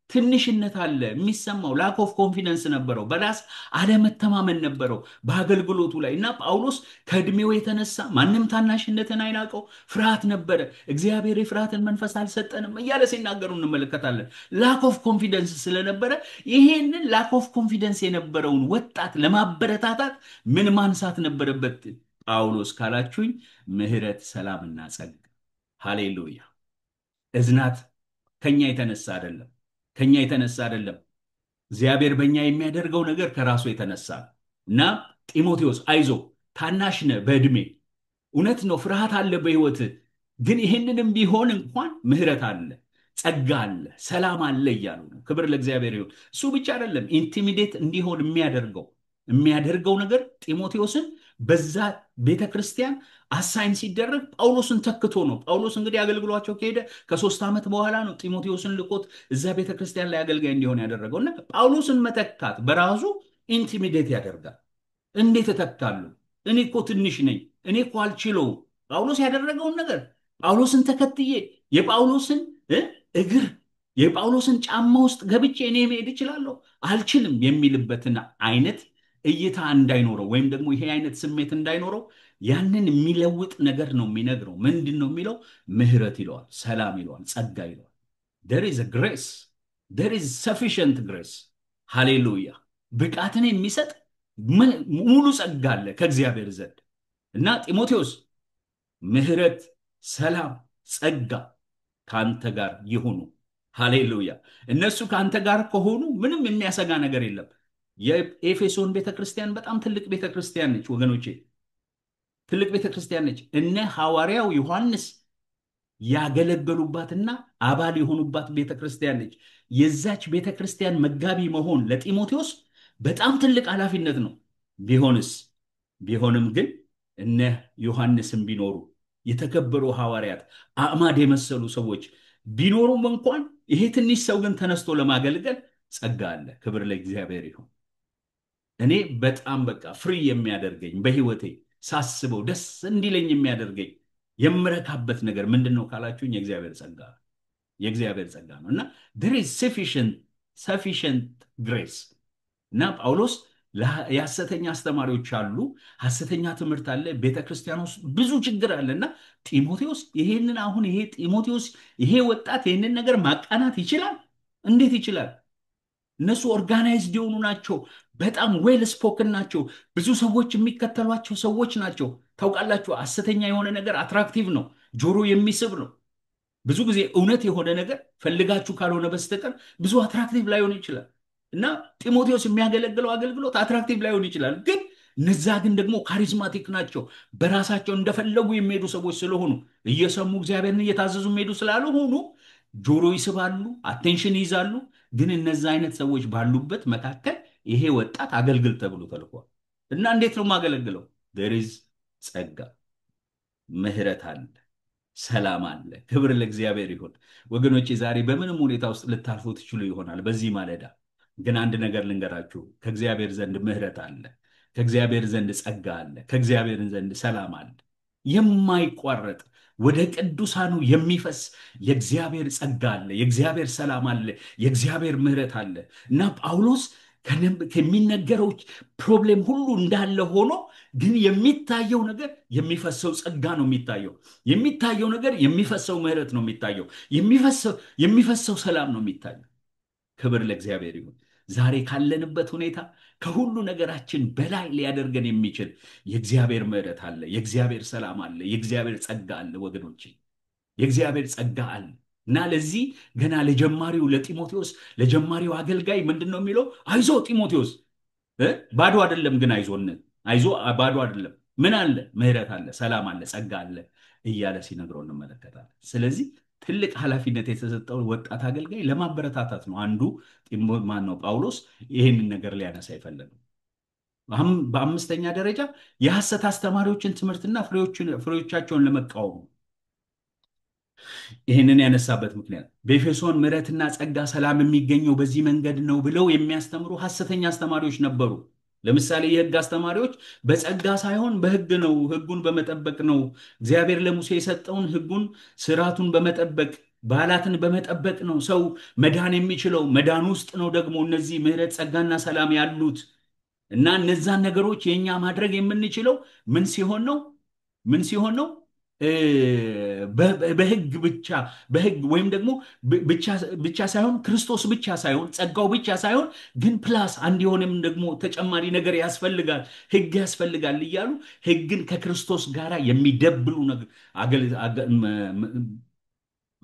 S1: ትንሽነት አለ የሚሰማው፣ ላክ ኦፍ ኮንፊደንስ ነበረው፣ በራስ አለመተማመን ነበረው በአገልግሎቱ ላይ እና ጳውሎስ ከእድሜው የተነሳ ማንም ታናሽነትን አይናቀው፣ ፍርሃት ነበረ። እግዚአብሔር የፍርሃትን መንፈስ አልሰጠንም እያለ ሲናገሩ እንመለከታለን። ላክ ኦፍ ኮንፊደንስ ስለነበረ ይሄንን ላክ ኦፍ ኮንፊደንስ የነበረውን ወጣት ለማበረታታት ምን ማንሳት ነበረበት ጳውሎስ ካላችሁኝ? ምሕረት፣ ሰላምና ጸጋ። ሃሌሉያ። እዝናት ከኛ የተነሳ አይደለም፣ ከኛ የተነሳ አይደለም። እግዚአብሔር በእኛ የሚያደርገው ነገር ከራሱ የተነሳ እና ጢሞቴዎስ አይዞ፣ ታናሽ ነህ በዕድሜ፣ እውነት ነው ፍርሃት አለ በሕይወት፣ ግን ይህንንም ቢሆን እንኳን ምሕረት አለ፣ ጸጋ አለ፣ ሰላም አለ እያሉ ነው። ክብር ለእግዚአብሔር ይሁን። እሱ ብቻ አይደለም ኢንቲሚዴት እንዲሆን የሚያደርገው ነገር ጢሞቴዎስን በዛ ቤተ ክርስቲያን አሳይን ሲደረግ ጳውሎስን ተክቶ ነው። ጳውሎስ እንግዲህ አገልግሏቸው ከሄደ ከ3 ዓመት በኋላ ነው ጢሞቴዎስን ልኮት እዛ ቤተ ክርስቲያን ላይ አገልጋይ እንዲሆን ያደረገው እና ጳውሎስን መተካት በራሱ ኢንቲሚዴት ያደርጋል። እንዴት እተካለሁ? እኔ እኮ ትንሽ ነኝ፣ እኔ እኮ አልችለውም። ጳውሎስ ያደረገውን ነገር ጳውሎስን ተከትዬ የጳውሎስን እግር የጳውሎስን ጫማ ውስጥ ገብቼ እኔ መሄድ እችላለሁ አልችልም የሚልበትን አይነት እይታ እንዳይኖረው ወይም ደግሞ ይሄ አይነት ስሜት እንዳይኖረው ያንን የሚለውጥ ነገር ነው የሚነግረው። ምንድን ነው የሚለው? ምሕረት ይለዋል፣ ሰላም ይለዋል፣ ጸጋ ይለዋል። there is a grace, there is sufficient grace. ሃሌሉያ። ብቃትን የሚሰጥ ሙሉ ጸጋ አለ ከእግዚአብሔር ዘንድ እና ጢሞቴዎስ ምሕረት፣ ሰላም፣ ጸጋ ከአንተ ጋር ይሁኑ። ሃሌሉያ። እነሱ ከአንተ ጋር ከሆኑ ምንም የሚያሰጋ ነገር የለም። የኤፌሶን ቤተክርስቲያን በጣም ትልቅ ቤተክርስቲያን ነች ወገኖቼ፣ ትልቅ ቤተክርስቲያን ነች። እነ ሐዋርያው ዮሐንስ ያገለገሉባትና አባል የሆኑባት ቤተክርስቲያን ነች። የዛች ቤተክርስቲያን መጋቢ መሆን ለጢሞቴዎስ በጣም ትልቅ ኃላፊነት ነው። ቢሆንስ ቢሆንም ግን እነ ዮሐንስም ቢኖሩ የተከበሩ ሐዋርያት አዕማድ የመሰሉ ሰዎች ቢኖሩም እንኳን ይሄ ትንሽ ሰው ግን ተነስቶ ለማገልገል ጸጋ አለ። ክብር ለእግዚአብሔር ይሁን። እኔ በጣም በቃ ፍሪ የሚያደርገኝ በህይወቴ ሳስበው ደስ እንዲለኝ የሚያደርገኝ የምረካበት ነገር ምንድን ነው ካላችሁኝ፣ የእግዚአብሔር ጸጋ ነው። እና there is sufficient grace። እና ጳውሎስ የሐሰተኛ አስተማሪዎች አሉ፣ ሐሰተኛ ትምህርት አለ፣ ቤተክርስቲያን ውስጥ ብዙ ችግር አለ። እና ጢሞቴዎስ ይሄንን አሁን ይሄ ጢሞቴዎስ ይሄ ወጣት ይሄንን ነገር ማቃናት ይችላል? እንዴት ይችላል? እነሱ ኦርጋናይዝድ የሆኑ ናቸው። በጣም ዌል ስፖክን ናቸው። ብዙ ሰዎች የሚከተሏቸው ሰዎች ናቸው። ታውቃላችሁ፣ ሐሰተኛ የሆነ ነገር አትራክቲቭ ነው፣ ጆሮ የሚስብ ነው። ብዙ ጊዜ እውነት የሆነ ነገር ፈልጋችሁ ካልሆነ በስተቀር ብዙ አትራክቲቭ ላይሆን ይችላል። እና ጢሞቴዎስ የሚያገለግለው አገልግሎት አትራክቲቭ ላይሆን ይችላል። ግን እነዛ ግን ደግሞ ካሪዝማቲክ ናቸው። በራሳቸው እንደፈለጉ የሚሄዱ ሰዎች ስለሆኑ፣ እየሰሙ እግዚአብሔርን እየታዘዙ የሚሄዱ ስላልሆኑ ጆሮ ይስባሉ፣ አቴንሽን ይይዛሉ። ግን እነዛ አይነት ሰዎች ባሉበት መካከል ይሄ ወጣት አገልግል ተብሎ ተልኳል። እና እንዴት ነው የማገለግለው? there is ጸጋ፣ ምህረት አለ፣ ሰላም አለ። ክብር ለእግዚአብሔር ይሁን። ወገኖቼ ዛሬ በምንም ሁኔታ ውስጥ ልታልፉ ትችሉ ይሆናል። በዚህ ማለዳ ግን አንድ ነገር ልንገራችሁ፣ ከእግዚአብሔር ዘንድ ምህረት አለ፣ ከእግዚአብሔር ዘንድ ጸጋ አለ፣ ከእግዚአብሔር ዘንድ ሰላም አለ። የማይቋረጥ ወደ ቅዱሳኑ የሚፈስ የእግዚአብሔር ጸጋ አለ፣ የእግዚአብሔር ሰላም አለ፣ የእግዚአብሔር ምህረት አለ። እና ጳውሎስ ከሚነገረው ፕሮብሌም ሁሉ እንዳለ ሆኖ ግን የሚታየው ነገር የሚፈሰው ጸጋ ነው የሚታየው። የሚታየው ነገር የሚፈሰው ምህረት ነው የሚታየው። የሚፈሰው ሰላም ነው የሚታየው። ክብር ለእግዚአብሔር ይሁን። ዛሬ ካለንበት ሁኔታ ከሁሉ ነገራችን በላይ ሊያደርገን የሚችል የእግዚአብሔር ምህረት አለ፣ የእግዚአብሔር ሰላም አለ፣ የእግዚአብሔር ጸጋ አለ። ወገኖቼ የእግዚአብሔር ጸጋ አለ። እና ለዚህ ገና ለጀማሪው ለጢሞቴዎስ ለጀማሪው አገልጋይ ምንድን ነው የሚለው? አይዞ ጢሞቴዎስ ባዶ አይደለም፣ ግን አይዞ ባዶ አይደለም። ምን አለ? ምህረት አለ፣ ሰላም አለ፣ ጸጋ አለ እያለ ሲነግረው እንመለከታለን። ስለዚህ ትልቅ ኃላፊነት የተሰጠው ወጣት አገልጋይ ለማበረታታት ነው። አንዱ ማን ነው? ጳውሎስ ይህንን ነገር ሊያነሳ አይፈለግም። በአምስተኛ ደረጃ የሐሰት አስተማሪዎችን ትምህርትና ፍሬዎቻቸውን ለመቃወም ይህንን ያነሳበት ምክንያት በኤፌሶን ምሕረትና ጸጋ ሰላም የሚገኘው በዚህ መንገድ ነው ብለው የሚያስተምሩ ሐሰተኛ አስተማሪዎች ነበሩ። ለምሳሌ የሕግ አስተማሪዎች በጸጋ ሳይሆን በሕግ ነው፣ ሕጉን በመጠበቅ ነው፣ እግዚአብሔር ለሙሴ የሰጠውን ሕጉን ስርዓቱን በመጠበቅ በዓላትን በመጠበቅ ነው ሰው መዳን የሚችለው። መዳን ውስጥ ነው ደግሞ እነዚህ ምሕረት ጸጋና ሰላም ያሉት። እና እነዛን ነገሮች የኛ ማድረግ የምንችለው ምን ሲሆን ነው? በህግ ብቻ በህግ ወይም ደግሞ ብቻ ሳይሆን ክርስቶስ ብቻ ሳይሆን ጸጋው ብቻ ሳይሆን ግን ፕላስ አንድ የሆነም ደግሞ ተጨማሪ ነገር ያስፈልጋል፣ ህግ ያስፈልጋል እያሉ ህግን ከክርስቶስ ጋር የሚደብሉ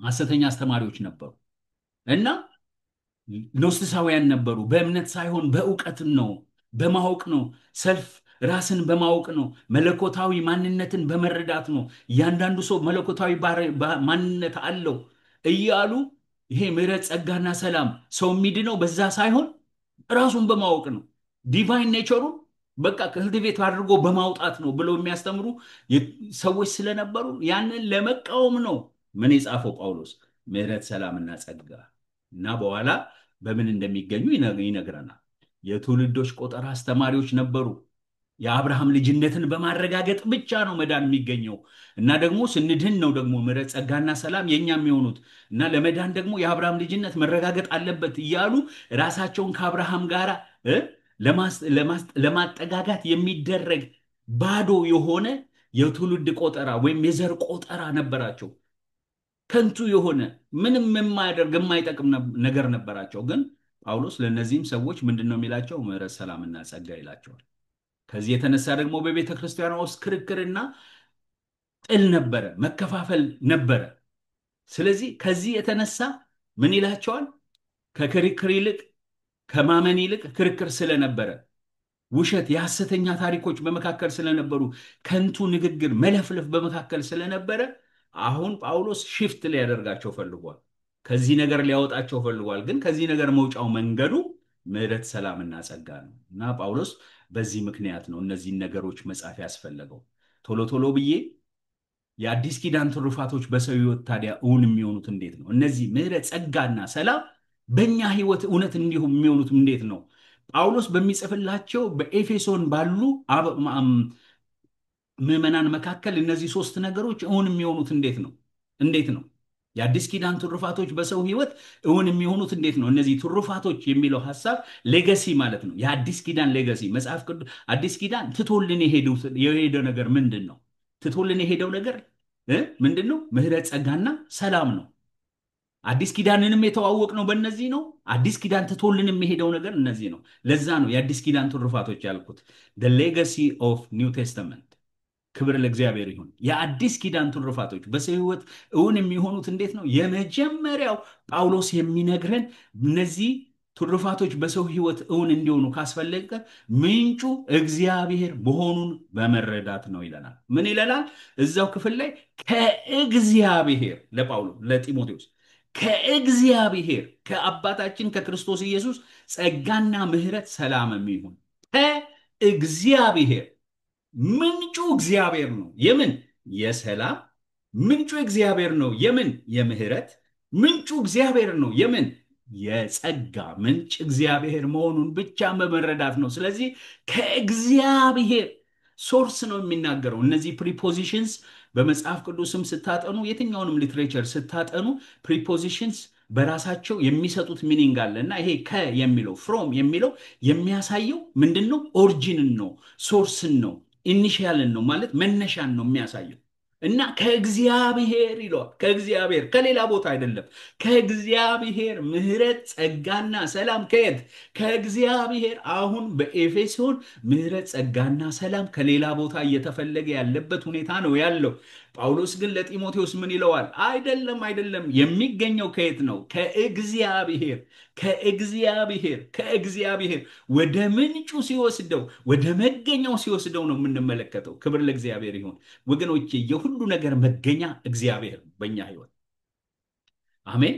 S1: ሐሰተኛ አስተማሪዎች ነበሩ እና ኖስቲሳውያን ነበሩ። በእምነት ሳይሆን በእውቀትን ነው፣ በማወቅ ነው፣ ራስን በማወቅ ነው፣ መለኮታዊ ማንነትን በመረዳት ነው። እያንዳንዱ ሰው መለኮታዊ ማንነት አለው እያሉ ይሄ ምሕረት ጸጋና ሰላም ሰው የሚድነው በዛ ሳይሆን ራሱን በማወቅ ነው፣ ዲቫይን ኔቸሩን በቃ ከልቲቬት አድርጎ በማውጣት ነው ብለው የሚያስተምሩ ሰዎች ስለነበሩ ያንን ለመቃወም ነው ምን የጻፈው ጳውሎስ ምሕረት ሰላምና ጸጋ እና በኋላ በምን እንደሚገኙ ይነግረናል። የትውልዶች ቆጠራ አስተማሪዎች ነበሩ። የአብርሃም ልጅነትን በማረጋገጥ ብቻ ነው መዳን የሚገኘው እና ደግሞ ስንድን ነው ደግሞ ምሕረት ጸጋና ሰላም የኛ የሚሆኑት እና ለመዳን ደግሞ የአብርሃም ልጅነት መረጋገጥ አለበት እያሉ ራሳቸውን ከአብርሃም ጋር ለማጠጋጋት የሚደረግ ባዶ የሆነ የትውልድ ቆጠራ ወይም የዘር ቆጠራ ነበራቸው። ከንቱ የሆነ ምንም የማያደርግ የማይጠቅም ነገር ነበራቸው። ግን ጳውሎስ ለእነዚህም ሰዎች ምንድን ነው የሚላቸው? ምሕረት ሰላምና ጸጋ ይላቸዋል። ከዚህ የተነሳ ደግሞ በቤተ ክርስቲያኗ ውስጥ ክርክርና ጥል ነበረ፣ መከፋፈል ነበረ። ስለዚህ ከዚህ የተነሳ ምን ይላቸዋል? ከክርክር ይልቅ ከማመን ይልቅ ክርክር ስለነበረ፣ ውሸት፣ የሐሰተኛ ታሪኮች በመካከል ስለነበሩ፣ ከንቱ ንግግር፣ መለፍለፍ በመካከል ስለነበረ አሁን ጳውሎስ ሽፍት ሊያደርጋቸው ፈልጓል። ከዚህ ነገር ሊያወጣቸው ፈልጓል። ግን ከዚህ ነገር መውጫው መንገዱ ምሕረት፣ ሰላምና ጸጋ ነው እና ጳውሎስ በዚህ ምክንያት ነው እነዚህን ነገሮች መጻፍ ያስፈለገው። ቶሎ ቶሎ ብዬ የአዲስ ኪዳን ትሩፋቶች በሰው ሕይወት ታዲያ እውን የሚሆኑት እንዴት ነው? እነዚህ ምሕረት፣ ጸጋና ሰላም በእኛ ሕይወት እውነት እንዲሁም የሚሆኑት እንዴት ነው? ጳውሎስ በሚጽፍላቸው በኤፌሶን ባሉ ምዕመናን መካከል እነዚህ ሶስት ነገሮች እውን የሚሆኑት እንዴት ነው? እንዴት ነው? የአዲስ ኪዳን ትሩፋቶች በሰው ሕይወት እውን የሚሆኑት እንዴት ነው? እነዚህ ትሩፋቶች የሚለው ሐሳብ ሌገሲ ማለት ነው። የአዲስ ኪዳን ሌገሲ መጽሐፍ ቅዱስ አዲስ ኪዳን ትቶልን የሄደው ነገር ምንድን ነው? ትቶልን የሄደው ነገር ምንድን ነው? ምሕረት፣ ጸጋና ሰላም ነው። አዲስ ኪዳንንም የተዋወቅ ነው በእነዚህ ነው። አዲስ ኪዳን ትቶልን የሚሄደው ነገር እነዚህ ነው። ለዛ ነው የአዲስ ኪዳን ትሩፋቶች ያልኩት ሌጋሲ ኦፍ ኒው ቴስተመንት። ክብር ለእግዚአብሔር ይሁን። የአዲስ ኪዳን ትሩፋቶች በሰው ሕይወት እውን የሚሆኑት እንዴት ነው? የመጀመሪያው ጳውሎስ የሚነግረን እነዚህ ትሩፋቶች በሰው ሕይወት እውን እንዲሆኑ ካስፈለገ ምንጩ እግዚአብሔር መሆኑን በመረዳት ነው ይለናል። ምን ይለናል? እዛው ክፍል ላይ ከእግዚአብሔር ለጢሞቴዎስ ከእግዚአብሔር ከአባታችን ከክርስቶስ ኢየሱስ ጸጋና ምሕረት ሰላም የሚሆን ከእግዚአብሔር ምንጩ እግዚአብሔር ነው። የምን? የሰላም ምንጩ እግዚአብሔር ነው። የምን? የምህረት ምንጩ እግዚአብሔር ነው። የምን? የጸጋ ምንጭ እግዚአብሔር መሆኑን ብቻ በመረዳት ነው። ስለዚህ ከእግዚአብሔር ሶርስ ነው የሚናገረው። እነዚህ ፕሪፖዚሽንስ በመጽሐፍ ቅዱስም ስታጠኑ፣ የትኛውንም ሊትሬቸር ስታጠኑ ፕሪፖዚሽንስ በራሳቸው የሚሰጡት ሚኒንግ አለ እና ይሄ ከ የሚለው ፍሮም የሚለው የሚያሳየው ምንድን ነው? ኦሪጂንን ነው፣ ሶርስን ነው፣ ኢኒሺያልን ነው ማለት መነሻን ነው የሚያሳየው እና ከእግዚአብሔር ይለዋል። ከእግዚአብሔር ከሌላ ቦታ አይደለም። ከእግዚአብሔር ምሕረት፣ ጸጋና ሰላም ከየት? ከእግዚአብሔር። አሁን በኤፌሶን ምሕረት፣ ጸጋና ሰላም ከሌላ ቦታ እየተፈለገ ያለበት ሁኔታ ነው ያለው። ጳውሎስ ግን ለጢሞቴዎስ ምን ይለዋል? አይደለም አይደለም፣ የሚገኘው ከየት ነው? ከእግዚአብሔር ከእግዚአብሔር ወደ ምንጩ ሲወስደው፣ ወደ መገኛው ሲወስደው ነው የምንመለከተው። ክብር ለእግዚአብሔር ይሁን ወገኖቼ። የሁሉ ነገር መገኛ እግዚአብሔር ነው በእኛ ህይወት። አሜን።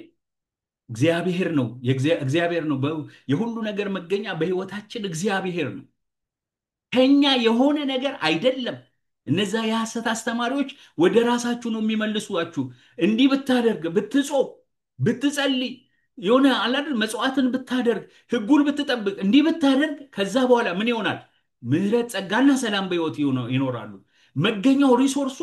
S1: እግዚአብሔር ነው፣ እግዚአብሔር ነው የሁሉ ነገር መገኛ በህይወታችን እግዚአብሔር ነው። ከኛ የሆነ ነገር አይደለም። እነዛ የሐሰት አስተማሪዎች ወደ ራሳችሁ ነው የሚመልሷችሁ። እንዲህ ብታደርግ፣ ብትጾም፣ ብትጸልይ፣ የሆነ አላደር መጽዋዕትን ብታደርግ፣ ህጉን ብትጠብቅ፣ እንዲህ ብታደርግ ከዛ በኋላ ምን ይሆናል? ምሕረት፣ ጸጋና ሰላም በህይወት ይኖራሉ። መገኛው ሪሶርሱ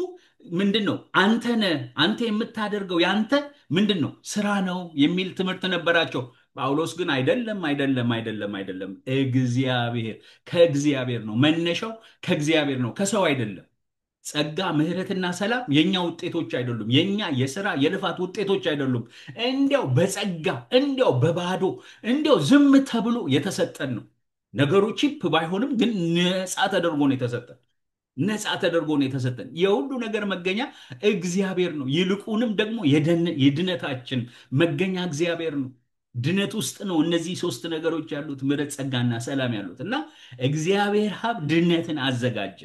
S1: ምንድን ነው? አንተ ነህ። አንተ የምታደርገው ያንተ ምንድን ነው? ስራ ነው የሚል ትምህርት ነበራቸው። ጳውሎስ ግን አይደለም አይደለም አይደለም አይደለም፣ እግዚአብሔር ከእግዚአብሔር ነው። መነሻው ከእግዚአብሔር ነው፣ ከሰው አይደለም። ጸጋ፣ ምሕረትና ሰላም የኛ ውጤቶች አይደሉም። የኛ የሥራ የልፋት ውጤቶች አይደሉም። እንዲያው በጸጋ እንዲያው በባዶ እንዲያው ዝም ተብሎ የተሰጠን ነው። ነገሩ ቺፕ ባይሆንም ግን ነፃ ተደርጎ ነው የተሰጠን። ነፃ ተደርጎ ነው የተሰጠን። የሁሉ ነገር መገኛ እግዚአብሔር ነው። ይልቁንም ደግሞ የድነታችን መገኛ እግዚአብሔር ነው። ድነት ውስጥ ነው እነዚህ ሶስት ነገሮች ያሉት፣ ምሕረት፣ ጸጋና ሰላም ያሉት እና እግዚአብሔር አብ ድነትን አዘጋጀ።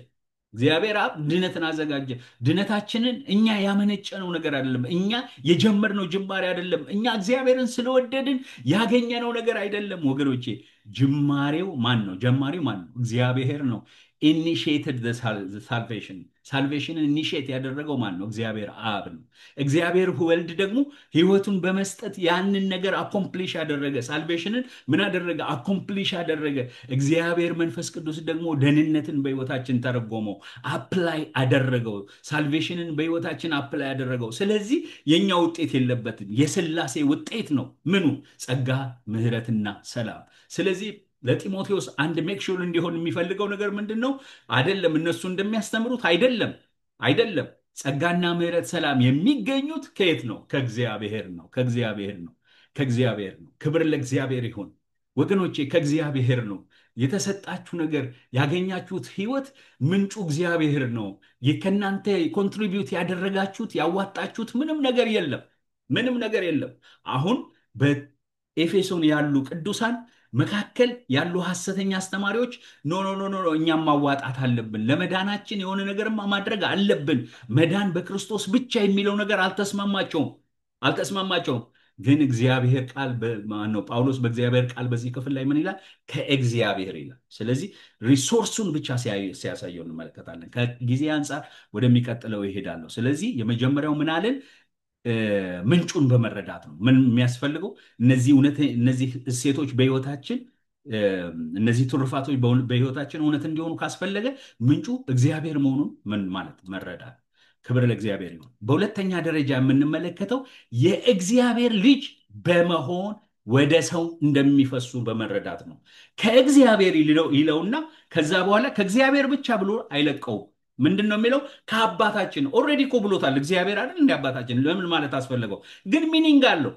S1: እግዚአብሔር አብ ድነትን አዘጋጀ። ድነታችንን እኛ ያመነጨነው ነገር አይደለም። እኛ የጀመርነው ጅማሬ አይደለም። እኛ እግዚአብሔርን ስለወደድን ያገኘነው ነገር አይደለም ወገኖቼ። ጅማሬው ማን ነው? ጀማሪው ማን ነው? እግዚአብሔር ነው። ኢኒሺየትድ ሳልቬሽንን ኢኒሺየት ያደረገው ማን ነው? እግዚአብሔር አብ ነው። እግዚአብሔር ወልድ ደግሞ ህይወቱን በመስጠት ያንን ነገር አኮምፕሊሽ ያደረገ። ሳልቬሽንን ምን አደረገ? አኮምፕሊሽ ያደረገ። እግዚአብሔር መንፈስ ቅዱስ ደግሞ ደህንነትን በህይወታችን ተረጎመው፣ አፕላይ አደረገው። ሳልቬሽንን በህይወታችን አፕላይ ያደረገው። ስለዚህ የኛ ውጤት የለበትም፣ የሥላሴ ውጤት ነው። ምኑ? ጸጋ፣ ምሕረትና ሰላም። ስለዚህ ለጢሞቴዎስ አንድ ሜክሹር እንዲሆን የሚፈልገው ነገር ምንድን ነው? አይደለም እነሱ እንደሚያስተምሩት አይደለም አይደለም። ጸጋና ምሕረት፣ ሰላም የሚገኙት ከየት ነው? ከእግዚአብሔር ነው። ከእግዚአብሔር ነው። ከእግዚአብሔር ነው። ክብር ለእግዚአብሔር ይሁን ወገኖቼ። ከእግዚአብሔር ነው የተሰጣችሁ ነገር። ያገኛችሁት ህይወት ምንጩ እግዚአብሔር ነው። ከእናንተ ኮንትሪቢዩት ያደረጋችሁት ያዋጣችሁት ምንም ነገር የለም። ምንም ነገር የለም። አሁን በኤፌሶን ያሉ ቅዱሳን መካከል ያሉ ሐሰተኛ አስተማሪዎች ኖ ኖ ኖ ኖ እኛም ማዋጣት አለብን፣ ለመዳናችን የሆነ ነገርማ ማድረግ አለብን፣ መዳን በክርስቶስ ብቻ የሚለው ነገር አልተስማማቸውም። ግን እግዚአብሔር ቃል ማነው ጳውሎስ በእግዚአብሔር ቃል በዚህ ክፍል ላይ ምን ይላል? ከእግዚአብሔር ይላል። ስለዚህ ሪሶርሱን ብቻ ሲያሳየው እንመለከታለን። ከጊዜ አንጻር ወደሚቀጥለው ይሄዳለሁ። ስለዚህ የመጀመሪያው ምን አለን? ምንጩን በመረዳት ነው። ምን የሚያስፈልገው? እነዚህ እሴቶች በህይወታችን እነዚህ ትሩፋቶች በህይወታችን እውነት እንዲሆኑ ካስፈለገ ምንጩ እግዚአብሔር መሆኑን ምን ማለት መረዳት። ክብር ለእግዚአብሔር ይሁን። በሁለተኛ ደረጃ የምንመለከተው የእግዚአብሔር ልጅ በመሆን ወደ ሰው እንደሚፈሱ በመረዳት ነው። ከእግዚአብሔር ይለውና ከዛ በኋላ ከእግዚአብሔር ብቻ ብሎ አይለቀውም። ምንድን ነው የሚለው? ከአባታችን ኦልሬዲ እኮ ብሎታል። እግዚአብሔር አይደል እንደ አባታችን ለምን ማለት አስፈለገው? ግን ሚኒንግ አለው።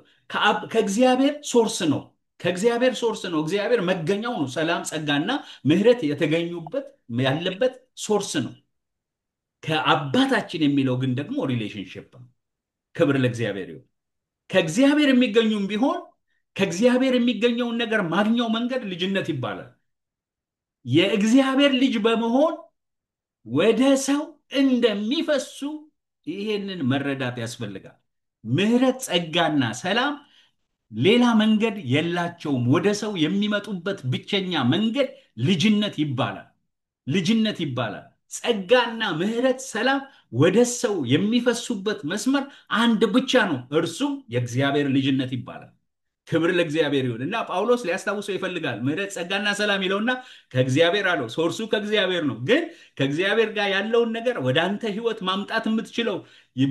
S1: ከእግዚአብሔር ሶርስ ነው። ከእግዚአብሔር ሶርስ ነው። እግዚአብሔር መገኛው ነው። ሰላም፣ ጸጋና ምሕረት የተገኙበት ያለበት ሶርስ ነው። ከአባታችን የሚለው ግን ደግሞ ሪሌሽንሽፕ ነው። ክብር ለእግዚአብሔር ይሁን። ከእግዚአብሔር የሚገኙም ቢሆን ከእግዚአብሔር የሚገኘውን ነገር ማግኛው መንገድ ልጅነት ይባላል። የእግዚአብሔር ልጅ በመሆን ወደ ሰው እንደሚፈሱ ይሄንን መረዳት ያስፈልጋል። ምሕረት፣ ጸጋና ሰላም ሌላ መንገድ የላቸውም። ወደ ሰው የሚመጡበት ብቸኛ መንገድ ልጅነት ይባላል። ልጅነት ይባላል። ጸጋና ምሕረት፣ ሰላም ወደ ሰው የሚፈሱበት መስመር አንድ ብቻ ነው። እርሱም የእግዚአብሔር ልጅነት ይባላል። ክብር ለእግዚአብሔር ይሁን። እና ጳውሎስ ሊያስታውሰው ይፈልጋል። ምሕረት፣ ጸጋና ሰላም ይለውና ከእግዚአብሔር አለው። ሶርሱ ከእግዚአብሔር ነው። ግን ከእግዚአብሔር ጋር ያለውን ነገር ወደ አንተ ህይወት ማምጣት የምትችለው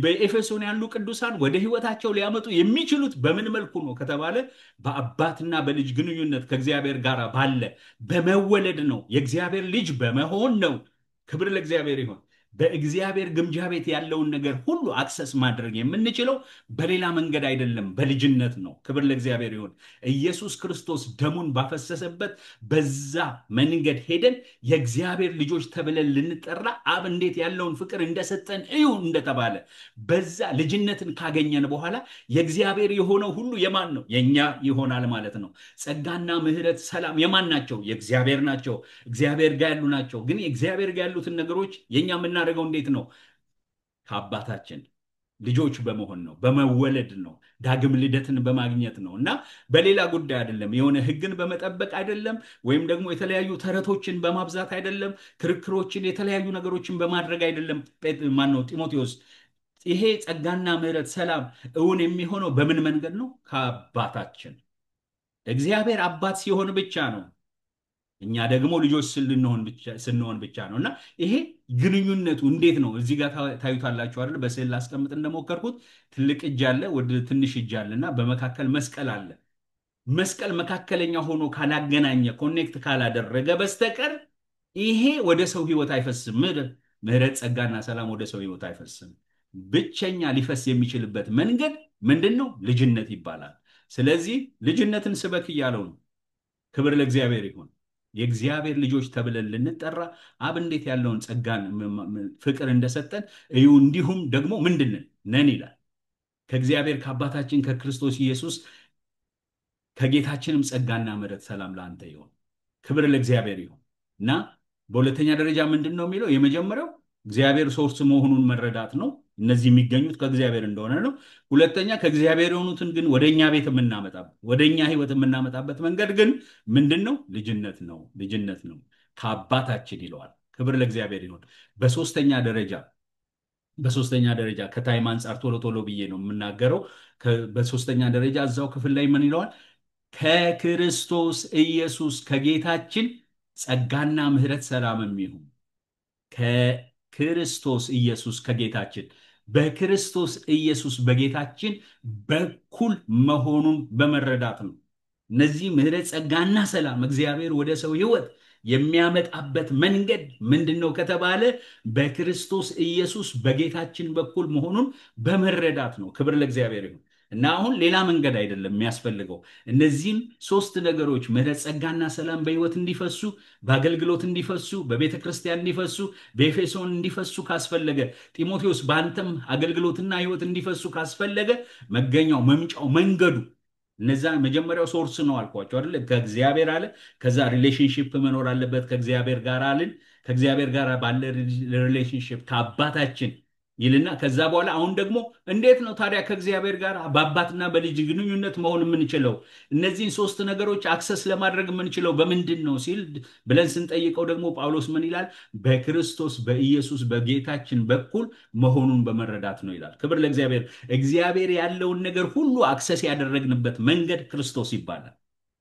S1: በኤፌሶን ያሉ ቅዱሳን ወደ ህይወታቸው ሊያመጡ የሚችሉት በምን መልኩ ነው ከተባለ በአባትና በልጅ ግንኙነት ከእግዚአብሔር ጋር ባለ በመወለድ ነው። የእግዚአብሔር ልጅ በመሆን ነው። ክብር ለእግዚአብሔር ይሁን። በእግዚአብሔር ግምጃ ቤት ያለውን ነገር ሁሉ አክሰስ ማድረግ የምንችለው በሌላ መንገድ አይደለም፣ በልጅነት ነው። ክብር ለእግዚአብሔር ይሁን። ኢየሱስ ክርስቶስ ደሙን ባፈሰሰበት በዛ መንገድ ሄደን የእግዚአብሔር ልጆች ተብለን ልንጠራ አብ እንዴት ያለውን ፍቅር እንደሰጠን እዩ እንደተባለ በዛ ልጅነትን ካገኘን በኋላ የእግዚአብሔር የሆነው ሁሉ የማን ነው? የኛ ይሆናል ማለት ነው። ጸጋና ምሕረት፣ ሰላም የማን ናቸው? የእግዚአብሔር ናቸው። እግዚአብሔር ጋር ያሉ ናቸው። ግን የእግዚአብሔር ጋር ያሉትን ነገሮች የኛ የምናደርገው እንዴት ነው? ከአባታችን ልጆች በመሆን ነው፣ በመወለድ ነው፣ ዳግም ልደትን በማግኘት ነው። እና በሌላ ጉዳይ አይደለም። የሆነ ህግን በመጠበቅ አይደለም፣ ወይም ደግሞ የተለያዩ ተረቶችን በማብዛት አይደለም፣ ክርክሮችን፣ የተለያዩ ነገሮችን በማድረግ አይደለም። ማነው ጢሞቴዎስ ይሄ ጸጋና ምሕረት፣ ሰላም እውን የሚሆነው በምን መንገድ ነው? ከአባታችን። እግዚአብሔር አባት ሲሆን ብቻ ነው። እኛ ደግሞ ልጆች ስንሆን ብቻ ነው። እና ይሄ ግንኙነቱ እንዴት ነው? እዚህ ጋር ታዩታላችሁ አይደል? በስዕል ላስቀምጥ እንደሞከርኩት ትልቅ እጅ አለ፣ ወደ ትንሽ እጅ አለ እና በመካከል መስቀል አለ። መስቀል መካከለኛ ሆኖ ካላገናኘ፣ ኮኔክት ካላደረገ በስተቀር ይሄ ወደ ሰው ህይወት አይፈስም። ምሕረት፣ ጸጋና ሰላም ወደ ሰው ህይወት አይፈስም። ብቸኛ ሊፈስ የሚችልበት መንገድ ምንድን ነው? ልጅነት ይባላል። ስለዚህ ልጅነትን ስበክ እያለው ነው። ክብር ለእግዚአብሔር ይሁን። የእግዚአብሔር ልጆች ተብለን ልንጠራ አብ እንዴት ያለውን ጸጋን ፍቅር እንደሰጠን እዩ። እንዲሁም ደግሞ ምንድን ነን ይላል? ከእግዚአብሔር ከአባታችን ከክርስቶስ ኢየሱስ ከጌታችንም ጸጋና ምሕረት፣ ሰላም ለአንተ ይሁን። ክብር ለእግዚአብሔር ይሁን። እና በሁለተኛ ደረጃ ምንድን ነው የሚለው? የመጀመሪያው እግዚአብሔር ሶርስ መሆኑን መረዳት ነው። እነዚህ የሚገኙት ከእግዚአብሔር እንደሆነ ነው። ሁለተኛ ከእግዚአብሔር የሆኑትን ግን ወደኛ ቤት የምናመጣበት ወደኛ ህይወት የምናመጣበት መንገድ ግን ምንድን ነው? ልጅነት ነው። ልጅነት ነው። ከአባታችን ይለዋል። ክብር ለእግዚአብሔር ይሁን። በሶስተኛ ደረጃ ከታይም አንጻር ቶሎ ቶሎ ብዬ ነው የምናገረው። በሶስተኛ ደረጃ እዛው ክፍል ላይ ምን ይለዋል? ከክርስቶስ ኢየሱስ ከጌታችን ጸጋና ምሕረት ሰላም የሚሆን ከክርስቶስ ኢየሱስ ከጌታችን በክርስቶስ ኢየሱስ በጌታችን በኩል መሆኑን በመረዳት ነው። እነዚህ ምሕረት፣ ጸጋና ሰላም እግዚአብሔር ወደ ሰው ህይወት የሚያመጣበት መንገድ ምንድን ነው ከተባለ በክርስቶስ ኢየሱስ በጌታችን በኩል መሆኑን በመረዳት ነው። ክብር ለእግዚአብሔር ይሁን። እና አሁን ሌላ መንገድ አይደለም የሚያስፈልገው። እነዚህም ሶስት ነገሮች ምሕረት፣ ጸጋና ሰላም በህይወት እንዲፈሱ፣ በአገልግሎት እንዲፈሱ፣ በቤተ ክርስቲያን እንዲፈሱ፣ በኤፌሶን እንዲፈሱ ካስፈለገ፣ ጢሞቴዎስ በአንተም አገልግሎትና ህይወት እንዲፈሱ ካስፈለገ መገኛው፣ መምጫው፣ መንገዱ እነዛ መጀመሪያው ሶርስ ነው አልኳቸው አይደለ? ከእግዚአብሔር አለ። ከዛ ሪሌሽንሽፕ መኖር አለበት ከእግዚአብሔር ጋር አልን። ከእግዚአብሔር ጋር ባለ ሪሌሽንሽፕ ከአባታችን ይልና ከዛ በኋላ አሁን ደግሞ እንዴት ነው ታዲያ ከእግዚአብሔር ጋር በአባትና በልጅ ግንኙነት መሆን የምንችለው? እነዚህን ሶስት ነገሮች አክሰስ ለማድረግ የምንችለው በምንድን ነው ሲል ብለን ስንጠይቀው ደግሞ ጳውሎስ ምን ይላል? በክርስቶስ በኢየሱስ በጌታችን በኩል መሆኑን በመረዳት ነው ይላል። ክብር ለእግዚአብሔር። እግዚአብሔር ያለውን ነገር ሁሉ አክሰስ ያደረግንበት መንገድ ክርስቶስ ይባላል።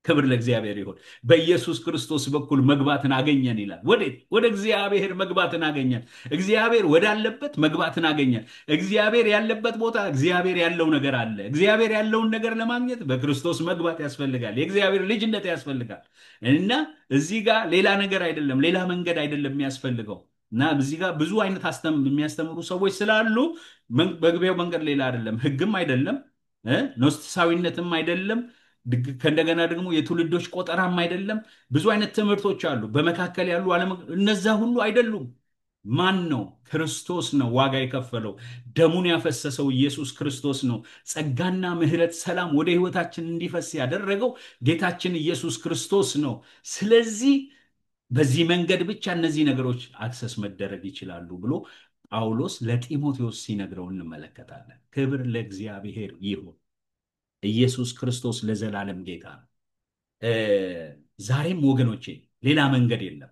S1: ክብር ለእግዚአብሔር ይሁን። በኢየሱስ ክርስቶስ በኩል መግባትን አገኘን ይላል። ወዴት? ወደ እግዚአብሔር መግባትን አገኘን። እግዚአብሔር ወዳለበት መግባትን አገኘን። እግዚአብሔር ያለበት ቦታ እግዚአብሔር ያለው ነገር አለ። እግዚአብሔር ያለውን ነገር ለማግኘት በክርስቶስ መግባት ያስፈልጋል። የእግዚአብሔር ልጅነት ያስፈልጋል። እና እዚህ ጋር ሌላ ነገር አይደለም፣ ሌላ መንገድ አይደለም የሚያስፈልገው። እና እዚህ ጋር ብዙ አይነት የሚያስተምሩ ሰዎች ስላሉ መግቢያው መንገድ ሌላ አይደለም፣ ህግም አይደለም፣ ኖስቲሳዊነትም አይደለም፣ ከእንደገና ደግሞ የትውልዶች ቆጠራም አይደለም። ብዙ አይነት ትምህርቶች አሉ በመካከል ያሉ እነዛ ሁሉ አይደሉም። ማን ነው? ክርስቶስ ነው ዋጋ የከፈለው። ደሙን ያፈሰሰው ኢየሱስ ክርስቶስ ነው። ጸጋና ምሕረት፣ ሰላም ወደ ህይወታችን እንዲፈስ ያደረገው ጌታችን ኢየሱስ ክርስቶስ ነው። ስለዚህ በዚህ መንገድ ብቻ እነዚህ ነገሮች አክሰስ መደረግ ይችላሉ ብሎ ጳውሎስ ለጢሞቴዎስ ሲነግረው እንመለከታለን። ክብር ለእግዚአብሔር ይሁን። ኢየሱስ ክርስቶስ ለዘላለም ጌታ ነው። ዛሬም ወገኖቼ ሌላ መንገድ የለም።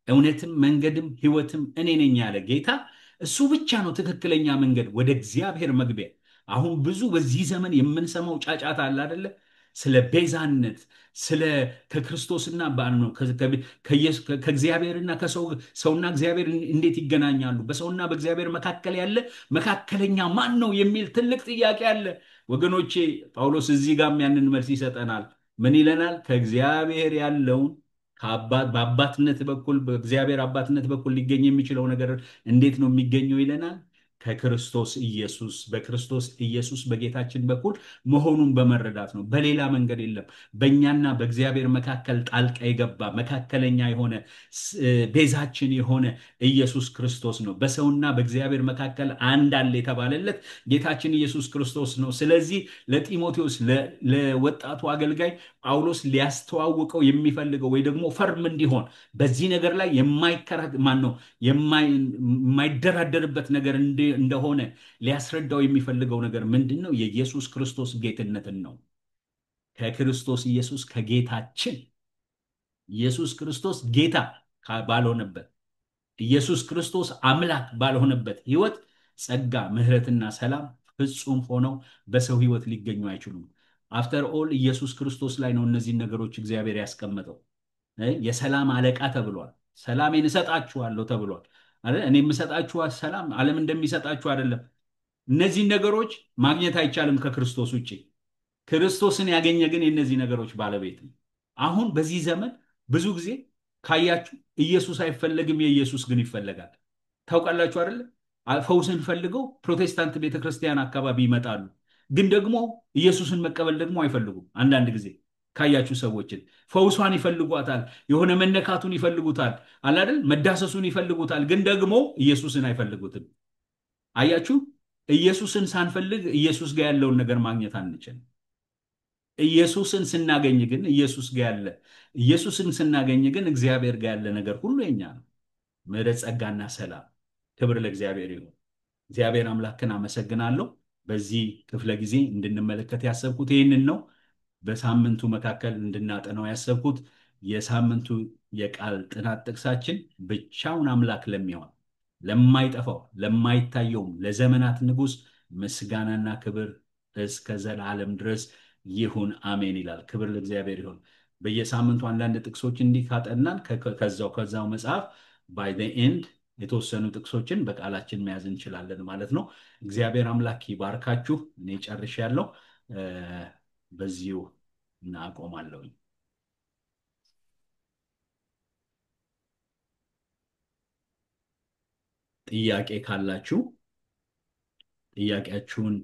S1: እውነትም መንገድም ህይወትም እኔ ነኝ ያለ ጌታ እሱ ብቻ ነው ትክክለኛ መንገድ ወደ እግዚአብሔር መግቢያ። አሁን ብዙ በዚህ ዘመን የምንሰማው ጫጫታ አለ አይደለ? ስለ ቤዛነት፣ ስለ ከክርስቶስና ነው ከእግዚአብሔርና ሰውና እግዚአብሔር እንዴት ይገናኛሉ፣ በሰውና በእግዚአብሔር መካከል ያለ መካከለኛ ማን ነው የሚል ትልቅ ጥያቄ አለ ወገኖቼ። ጳውሎስ እዚህ ጋርም ያንን መልስ ይሰጠናል። ምን ይለናል? ከእግዚአብሔር ያለውን በአባትነት በኩል በእግዚአብሔር አባትነት በኩል ሊገኝ የሚችለው ነገር እንዴት ነው የሚገኘው ይለናል። ከክርስቶስ ኢየሱስ በክርስቶስ ኢየሱስ በጌታችን በኩል መሆኑን በመረዳት ነው። በሌላ መንገድ የለም። በእኛና በእግዚአብሔር መካከል ጣልቃ የገባ መካከለኛ የሆነ ቤዛችን የሆነ ኢየሱስ ክርስቶስ ነው። በሰውና በእግዚአብሔር መካከል አንድ አለ የተባለለት ጌታችን ኢየሱስ ክርስቶስ ነው። ስለዚህ ለጢሞቴዎስ ለወጣቱ አገልጋይ ጳውሎስ ሊያስተዋውቀው የሚፈልገው ወይ ደግሞ ፈርም እንዲሆን በዚህ ነገር ላይ የማይደራደርበት ነገር እንደሆነ ሊያስረዳው የሚፈልገው ነገር ምንድን ነው? የኢየሱስ ክርስቶስ ጌትነትን ነው። ከክርስቶስ ኢየሱስ ከጌታችን ኢየሱስ ክርስቶስ ጌታ ባልሆነበት፣ ኢየሱስ ክርስቶስ አምላክ ባልሆነበት ህይወት ጸጋ፣ ምሕረትና ሰላም ፍጹም ሆነው በሰው ህይወት ሊገኙ አይችሉም። አፍተር ኦል ኢየሱስ ክርስቶስ ላይ ነው እነዚህን ነገሮች እግዚአብሔር ያስቀመጠው። የሰላም አለቃ ተብሏል። ሰላሜን እሰጣችኋለሁ ተብሏል። እኔ የምሰጣችሁ ሰላም ዓለም እንደሚሰጣችሁ አይደለም። እነዚህን ነገሮች ማግኘት አይቻልም ከክርስቶስ ውጭ። ክርስቶስን ያገኘ ግን የእነዚህ ነገሮች ባለቤት ነው። አሁን በዚህ ዘመን ብዙ ጊዜ ካያችሁ ኢየሱስ አይፈለግም፣ የኢየሱስ ግን ይፈለጋል። ታውቃላችሁ አይደለ? ፈውስን ፈልገው ፕሮቴስታንት ቤተክርስቲያን አካባቢ ይመጣሉ፣ ግን ደግሞ ኢየሱስን መቀበል ደግሞ አይፈልጉም። አንዳንድ ጊዜ ካያችሁ ሰዎችን ፈውሷን ይፈልጓታል፣ የሆነ መነካቱን ይፈልጉታል፣ አላደል መዳሰሱን ይፈልጉታል፣ ግን ደግሞ ኢየሱስን አይፈልጉትም። አያችሁ፣ ኢየሱስን ሳንፈልግ ኢየሱስ ጋር ያለውን ነገር ማግኘት አንችልም። ኢየሱስን ስናገኝ ግን ኢየሱስን ስናገኝ ግን እግዚአብሔር ጋር ያለ ነገር ሁሉ የኛ ነው። ምሕረት፣ ጸጋና ሰላም። ክብር ለእግዚአብሔር ይሁን። እግዚአብሔር አምላክን አመሰግናለሁ። በዚህ ክፍለ ጊዜ እንድንመለከት ያሰብኩት ይህንን ነው። በሳምንቱ መካከል እንድናጠናው ያሰብኩት የሳምንቱ የቃል ጥናት ጥቅሳችን ብቻውን አምላክ ለሚሆን ለማይጠፋው ለማይታየውም ለዘመናት ንጉሥ ምስጋናና ክብር እስከ ዘላለም ድረስ ይሁን አሜን ይላል። ክብር ለእግዚአብሔር ይሁን። በየሳምንቱ አንዳንድ ጥቅሶች እንዲህ ካጠናን ከዛው መጽሐፍ ባይ ዘ ኤንድ የተወሰኑ ጥቅሶችን በቃላችን መያዝ እንችላለን ማለት ነው። እግዚአብሔር አምላክ ይባርካችሁ። እኔ ጨርሻለሁ። በዚሁ እናቆማለሁ። ጥያቄ ካላችሁ ጥያቄያችሁን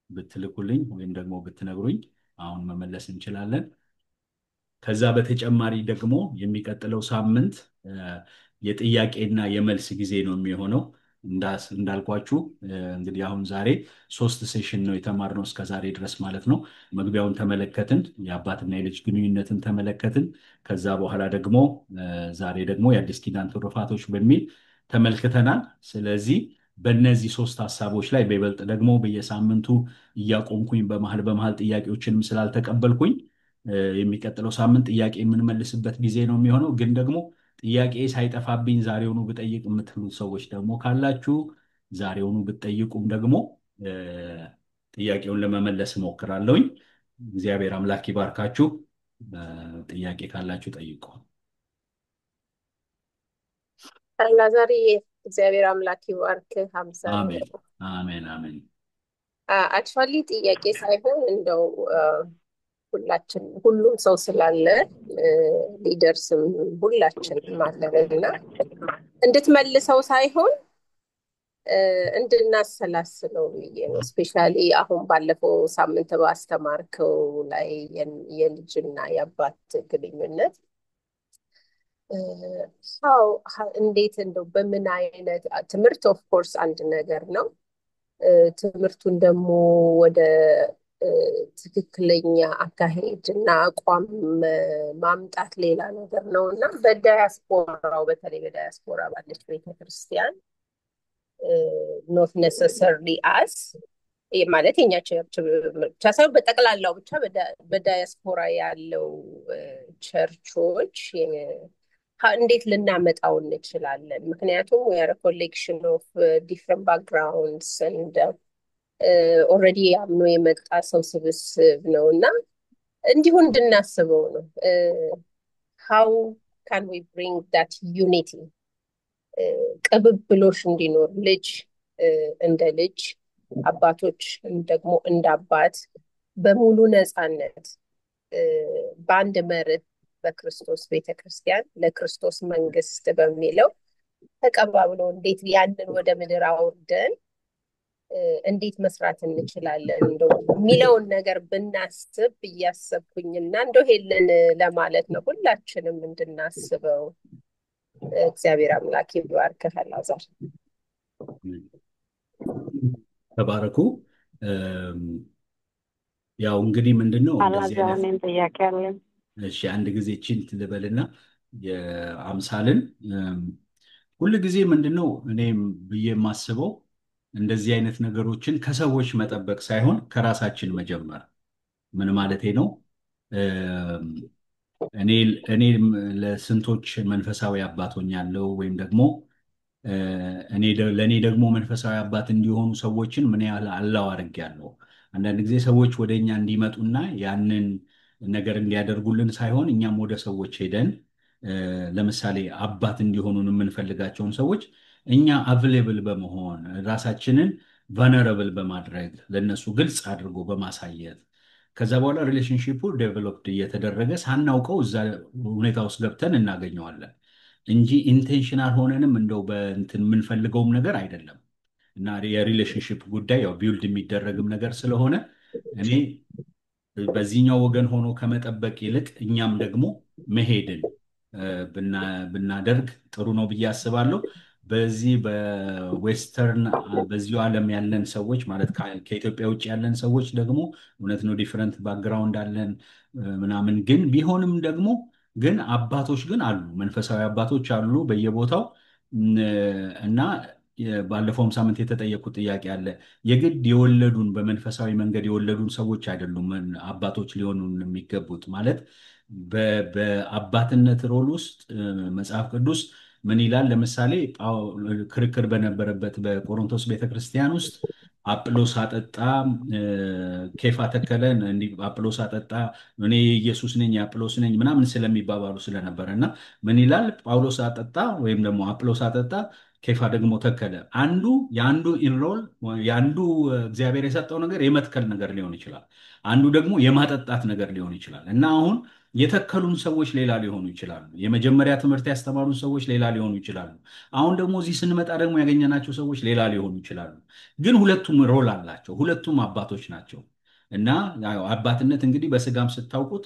S1: ብትልኩልኝ ወይም ደግሞ ብትነግሩኝ አሁን መመለስ እንችላለን። ከዛ በተጨማሪ ደግሞ የሚቀጥለው ሳምንት የጥያቄና የመልስ ጊዜ ነው የሚሆነው። እንዳልኳችሁ እንግዲህ አሁን ዛሬ 3 ሴሽን ነው የተማርነው እስከ ዛሬ ድረስ ማለት ነው። መግቢያውን ተመለከትን፣ የአባትና የልጅ ግንኙነትን ተመለከትን። ከዛ በኋላ ደግሞ ዛሬ ደግሞ የአዲስ ኪዳን ትሩፋቶች በሚል ተመልክተናል። ስለዚህ በእነዚህ 3 ሀሳቦች ላይ በይበልጥ ደግሞ በየሳምንቱ እያቆምኩኝ በመሀል በመሀል ጥያቄዎችንም ስላልተቀበልኩኝ የሚቀጥለው ሳምንት ጥያቄ የምንመልስበት ጊዜ ነው የሚሆነው። ግን ደግሞ ጥያቄ ሳይጠፋብኝ ዛሬውኑ ብጠይቅ የምትሉት ሰዎች ደግሞ ካላችሁ ዛሬውኑ ብትጠይቁም ደግሞ እ፣ ጥያቄውን ለመመለስ እሞክራለሁኝ። እግዚአብሔር አምላክ ይባርካችሁ። ጥያቄ ካላችሁ ጠይቁ።
S2: አላዛር እግዚአብሔር አምላክ ይባርክህ።
S1: አሜን፣
S2: አብዛኛው
S1: አሜን፣ አሜን።
S2: አክቹዋሊ ጥያቄ ሳይሆን እንደው ሁሉም ሰው ስላለ ሊደርስም ሁላችንም አለን እና እንድትመልሰው ሳይሆን እንድናሰላስለው ብዬ ነው። ስፔሻሊ አሁን ባለፈው ሳምንት ባስተማርከው ላይ የልጅና የአባት ግንኙነት እንዴት እንደው በምን አይነት ትምህርት ኦፍ ኮርስ አንድ ነገር ነው። ትምህርቱን ደግሞ ወደ ትክክለኛ አካሄድ እና አቋም ማምጣት ሌላ ነገር ነው እና በዳያስፖራው በተለይ በዳያስፖራ ባለች ቤተክርስቲያን ኖት ነሰሰርሊ አስ ማለት የኛ ቸርች ብቻ ሳይሆን በጠቅላላው ብቻ በዳያስፖራ ያለው ቸርቾች እንዴት ልናመጣው እንችላለን? ምክንያቱም ዌር ኮሌክሽን ኦፍ ዲፍረንት ባክግራውንድስ እንደ ኦልሬዲ አምኖ የመጣ ሰው ስብስብ ነው እና እንዲሁ እንድናስበው ነው። ሃው ካን ዊ ብሪንግ ዳት ዩኒቲ ቅብብሎሽ እንዲኖር ልጅ እንደ ልጅ አባቶች ደግሞ እንደ አባት በሙሉ ነፃነት በአንድ መርህ በክርስቶስ ቤተክርስቲያን ለክርስቶስ መንግስት በሚለው ተቀባብሎ እንዴት ያንን ወደ ምድር አውርደን እንዴት መስራት እንችላለን እንደው የሚለውን ነገር ብናስብ እያሰብኩኝና እንደው ሄልን ለማለት ነው ሁላችንም እንድናስበው። እግዚአብሔር አምላክ ይባርክህ አላዛር።
S1: ተባረኩ። ያው እንግዲህ ምንድነው እንደዚህ
S4: አላዛር
S1: አይነት
S4: እኔም ጥያቄ አለኝ።
S1: እሺ፣ አንድ ጊዜ ቺንት ልበልና የአምሳልን ሁል ጊዜ ምንድነው እኔም ብዬ የማስበው እንደዚህ አይነት ነገሮችን ከሰዎች መጠበቅ ሳይሆን ከራሳችን መጀመር። ምን ማለቴ ነው? እኔ እኔ ለስንቶች መንፈሳዊ አባት ሆኛለሁ፣ ወይም ደግሞ ለእኔ ደግሞ መንፈሳዊ አባት እንዲሆኑ ሰዎችን ምን ያህል አላው አድርጌያለሁ። አንዳንድ ጊዜ ሰዎች ወደ እኛ እንዲመጡና ያንን ነገር እንዲያደርጉልን ሳይሆን እኛም ወደ ሰዎች ሄደን ለምሳሌ አባት እንዲሆኑን የምንፈልጋቸውን ሰዎች እኛ አቬሌብል በመሆን ራሳችንን ቫነረብል በማድረግ ለነሱ ግልጽ አድርጎ በማሳየት ከዛ በኋላ ሪሌሽንሺፑ ዴቨሎፕድ እየተደረገ ሳናውቀው እዛ ሁኔታ ውስጥ ገብተን እናገኘዋለን እንጂ ኢንቴንሽናል ሆነንም እንደው በእንትን የምንፈልገውም ነገር አይደለም። እና የሪሌሽንሺፕ ጉዳይ ያው ቢውልድ የሚደረግም ነገር ስለሆነ እኔ በዚህኛው ወገን ሆኖ ከመጠበቅ ይልቅ እኛም ደግሞ መሄድን ብናደርግ ጥሩ ነው ብዬ አስባለሁ። በዚህ በዌስተርን በዚሁ ዓለም ያለን ሰዎች ማለት ከኢትዮጵያ ውጭ ያለን ሰዎች ደግሞ እውነት ነው ዲፍረንት ባክግራውንድ አለን ምናምን፣ ግን ቢሆንም ደግሞ ግን አባቶች ግን አሉ፣ መንፈሳዊ አባቶች አሉ በየቦታው እና ባለፈውም ሳምንት የተጠየቁት ጥያቄ አለ። የግድ የወለዱን በመንፈሳዊ መንገድ የወለዱን ሰዎች አይደሉም አባቶች ሊሆኑን የሚገቡት። ማለት በአባትነት ሮል ውስጥ መጽሐፍ ቅዱስ ምን ይላል? ለምሳሌ ክርክር በነበረበት በቆሮንቶስ ቤተክርስቲያን ውስጥ አጵሎስ አጠጣ፣ ኬፋ ተከለ፣ አጵሎስ አጠጣ፣ እኔ ኢየሱስ ነኝ የአጵሎስ ነኝ ምናምን ስለሚባባሉ ስለነበረ እና ምን ይላል? ጳውሎስ አጠጣ ወይም ደግሞ አጵሎስ አጠጣ፣ ኬፋ ደግሞ ተከለ። የአንዱ ኢንሮል የአንዱ እግዚአብሔር የሰጠው ነገር የመትከል ነገር ሊሆን ይችላል፣ አንዱ ደግሞ የማጠጣት ነገር ሊሆን ይችላል። እና አሁን የተከሉን ሰዎች ሌላ ሊሆኑ ይችላሉ፣ የመጀመሪያ ትምህርት ያስተማሩን ሰዎች ሌላ ሊሆኑ ይችላሉ። አሁን ደግሞ እዚህ ስንመጣ ደግሞ ያገኘናቸው ሰዎች ሌላ ሊሆኑ ይችላሉ። ግን ሁለቱም ሮል አላቸው፣ ሁለቱም አባቶች ናቸው። እና ያው አባትነት እንግዲህ በስጋም ስታውቁት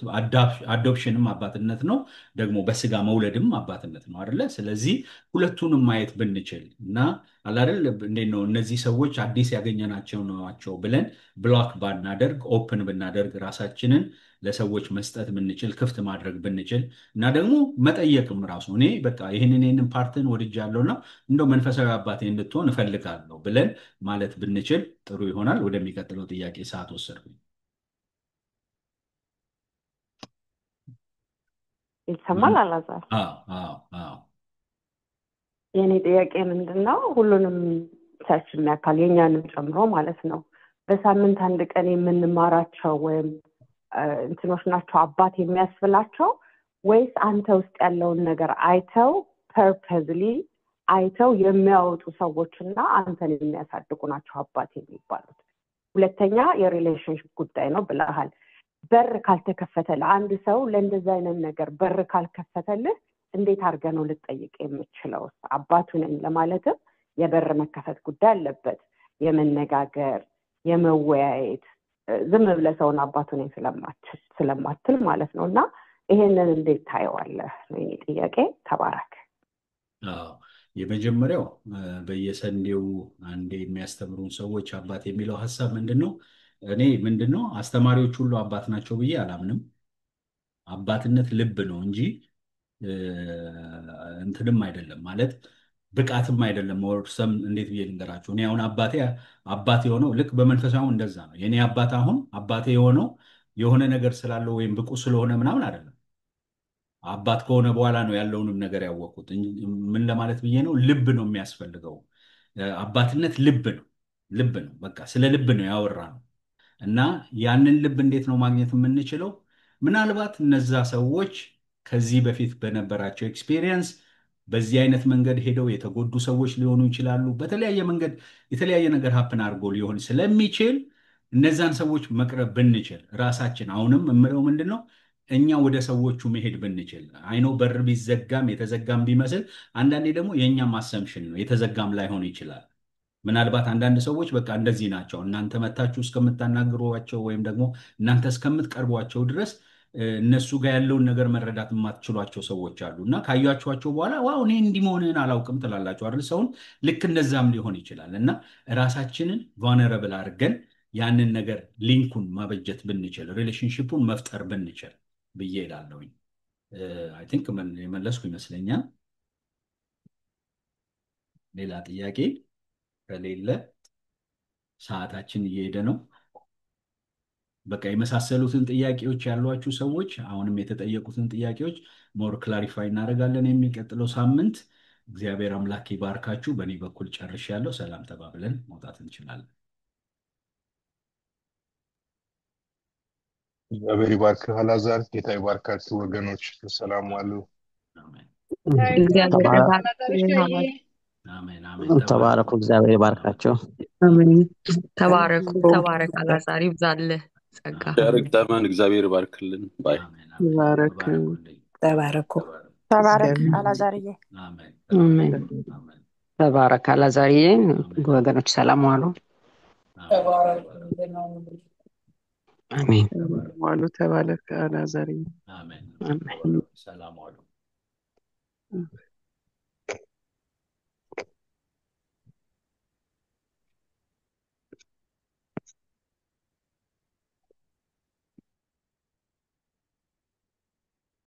S1: አዶፕሽንም አባትነት ነው፣ ደግሞ በስጋ መውለድም አባትነት ነው አይደለ? ስለዚህ ሁለቱንም ማየት ብንችል እና አላደል እንዴት ነው እነዚህ ሰዎች አዲስ ያገኘናቸው ናቸው ብለን ብሎክ ባናደርግ፣ ኦፕን ብናደርግ፣ ራሳችንን ለሰዎች መስጠት ብንችል፣ ክፍት ማድረግ ብንችል እና ደግሞ መጠየቅም ራሱ እኔ በቃ ይህንን ፓርትን ወድጃለሁና እንደው መንፈሳዊ አባቴ እንድትሆን እፈልጋለሁ ብለን ማለት ብንችል ጥሩ ይሆናል። ወደሚቀጥለው ጥያቄ ሰዓት ወሰድኩኝ።
S4: ይሰማል አላዛር?
S1: አዎ አዎ አዎ።
S4: የኔ ጥያቄ ምንድነው ሁሉንም ቸርች የሚያካል የኛንም ጨምሮ ማለት ነው በሳምንት አንድ ቀን የምንማራቸው ወይም እንትኖች ናቸው አባት የሚያስብላቸው ወይስ አንተ ውስጥ ያለውን ነገር አይተው ፐርፐዝሊ አይተው የሚያወጡ ሰዎችና አንተን የሚያሳድጉ ናቸው አባት የሚባሉት? ሁለተኛ የሪሌሽንሽፕ ጉዳይ ነው ብለሃል። በር ካልተከፈተ ለአንድ ሰው ለእንደዚህ አይነት ነገር በር ካልከፈተልህ እንዴት አድርገህ ነው ልትጠይቅ የምትችለው? አባቱ ነኝ ለማለትም የበር መከፈት ጉዳይ አለበት፣ የመነጋገር የመወያየት። ዝም ብለህ ሰውን አባቱ ነኝ ስለማትል ማለት ነው። እና ይሄንን እንዴት ታየዋለህ ነው የኔ ጥያቄ። ተባረክ።
S1: አዎ የመጀመሪያው በየሰንዴው አንዴ የሚያስተምሩን ሰዎች አባት የሚለው ሀሳብ ምንድነው? እኔ ምንድነው አስተማሪዎች ሁሉ አባት ናቸው ብዬ አላምንም። አባትነት ልብ ነው እንጂ እንትንም አይደለም ማለት ብቃትም አይደለም። ወርሰም እንዴት ብዬ ልንገራችሁ? እኔ አሁን አባቴ የሆነው ልክ በመንፈሳዊ እንደዛ ነው። የኔ አባት አሁን አባቴ የሆነው የሆነ ነገር ስላለው ወይም ብቁ ስለሆነ ምናምን አይደለም። አባት ከሆነ በኋላ ነው ያለውንም ነገር ያወቁት። ምን ለማለት ብዬ ነው? ልብ ነው የሚያስፈልገው። አባትነት ልብ ነው፣ ልብ ነው። በቃ ስለ ልብ ነው ያወራነው። እና ያንን ልብ እንዴት ነው ማግኘት የምንችለው? ምናልባት እነዛ ሰዎች ከዚህ በፊት በነበራቸው ኤክስፔሪየንስ በዚህ አይነት መንገድ ሄደው የተጎዱ ሰዎች ሊሆኑ ይችላሉ። በተለያየ መንገድ የተለያየ ነገር ሀፕን አድርጎ ሊሆን ስለሚችል እነዛን ሰዎች መቅረብ ብንችል፣ ራሳችን አሁንም የምለው ምንድን ነው እኛ ወደ ሰዎቹ መሄድ ብንችል። አይነው በር ቢዘጋም የተዘጋም ቢመስል አንዳንዴ ደግሞ የእኛም አሰምሽን ነው የተዘጋም ላይሆን ይችላል። ምናልባት አንዳንድ ሰዎች በቃ እንደዚህ ናቸው፣ እናንተ መታችሁ እስከምታናግሯቸው ወይም ደግሞ እናንተ እስከምትቀርቧቸው ድረስ እነሱ ጋር ያለውን ነገር መረዳት የማትችሏቸው ሰዎች አሉ እና ካያችኋቸው በኋላ ዋው እኔ እንዲህ መሆንህን አላውቅም ትላላችሁ አይደል? ሰውን ልክ እንደዛም ሊሆን ይችላል። እና ራሳችንን ቫነረብል አድርገን ያንን ነገር ሊንኩን ማበጀት ብንችል፣ ሪሌሽንሽፑን መፍጠር ብንችል ብዬ እላለሁኝ። አይ ቲንክ የመለስኩ ይመስለኛል። ሌላ ጥያቄ ከሌለ ሰዓታችን እየሄደ ነው። በቃ የመሳሰሉትን ጥያቄዎች ያሏችሁ ሰዎች አሁንም የተጠየቁትን ጥያቄዎች ሞር ክላሪፋይ እናደርጋለን የሚቀጥለው ሳምንት። እግዚአብሔር አምላክ ይባርካችሁ። በእኔ በኩል ጨርሻለሁ። ሰላም ተባብለን መውጣት እንችላለን።
S3: እግዚአብሔር ይባርክህ አላዛር። ጌታ ይባርካችሁ ወገኖች። ሰላም ዋሉ።
S1: አሜን
S5: አሜን።
S1: አሜን።
S5: ተባረኩ። እግዚአብሔር ይባርካቸው።
S6: አሜን።
S7: ተባረኩ። ተባረክ አላዛር፣ ይብዛልህ ጸጋ።
S8: ዳርክ ዘመን እግዚአብሔር ይባርክልን። ባይ
S6: ይባረክ።
S2: ተባረኩ።
S9: ተባረክ አላዛርዬ።
S1: አሜን።
S6: አሜን።
S5: ተባረክ አላዛርዬ። ወገኖች ሰላም ዋሉ። አሜን።
S6: ዋሉ። ተባረክ አላዛርዬ።
S1: አሜን።
S6: አሜን።
S1: ሰላም ዋሉ።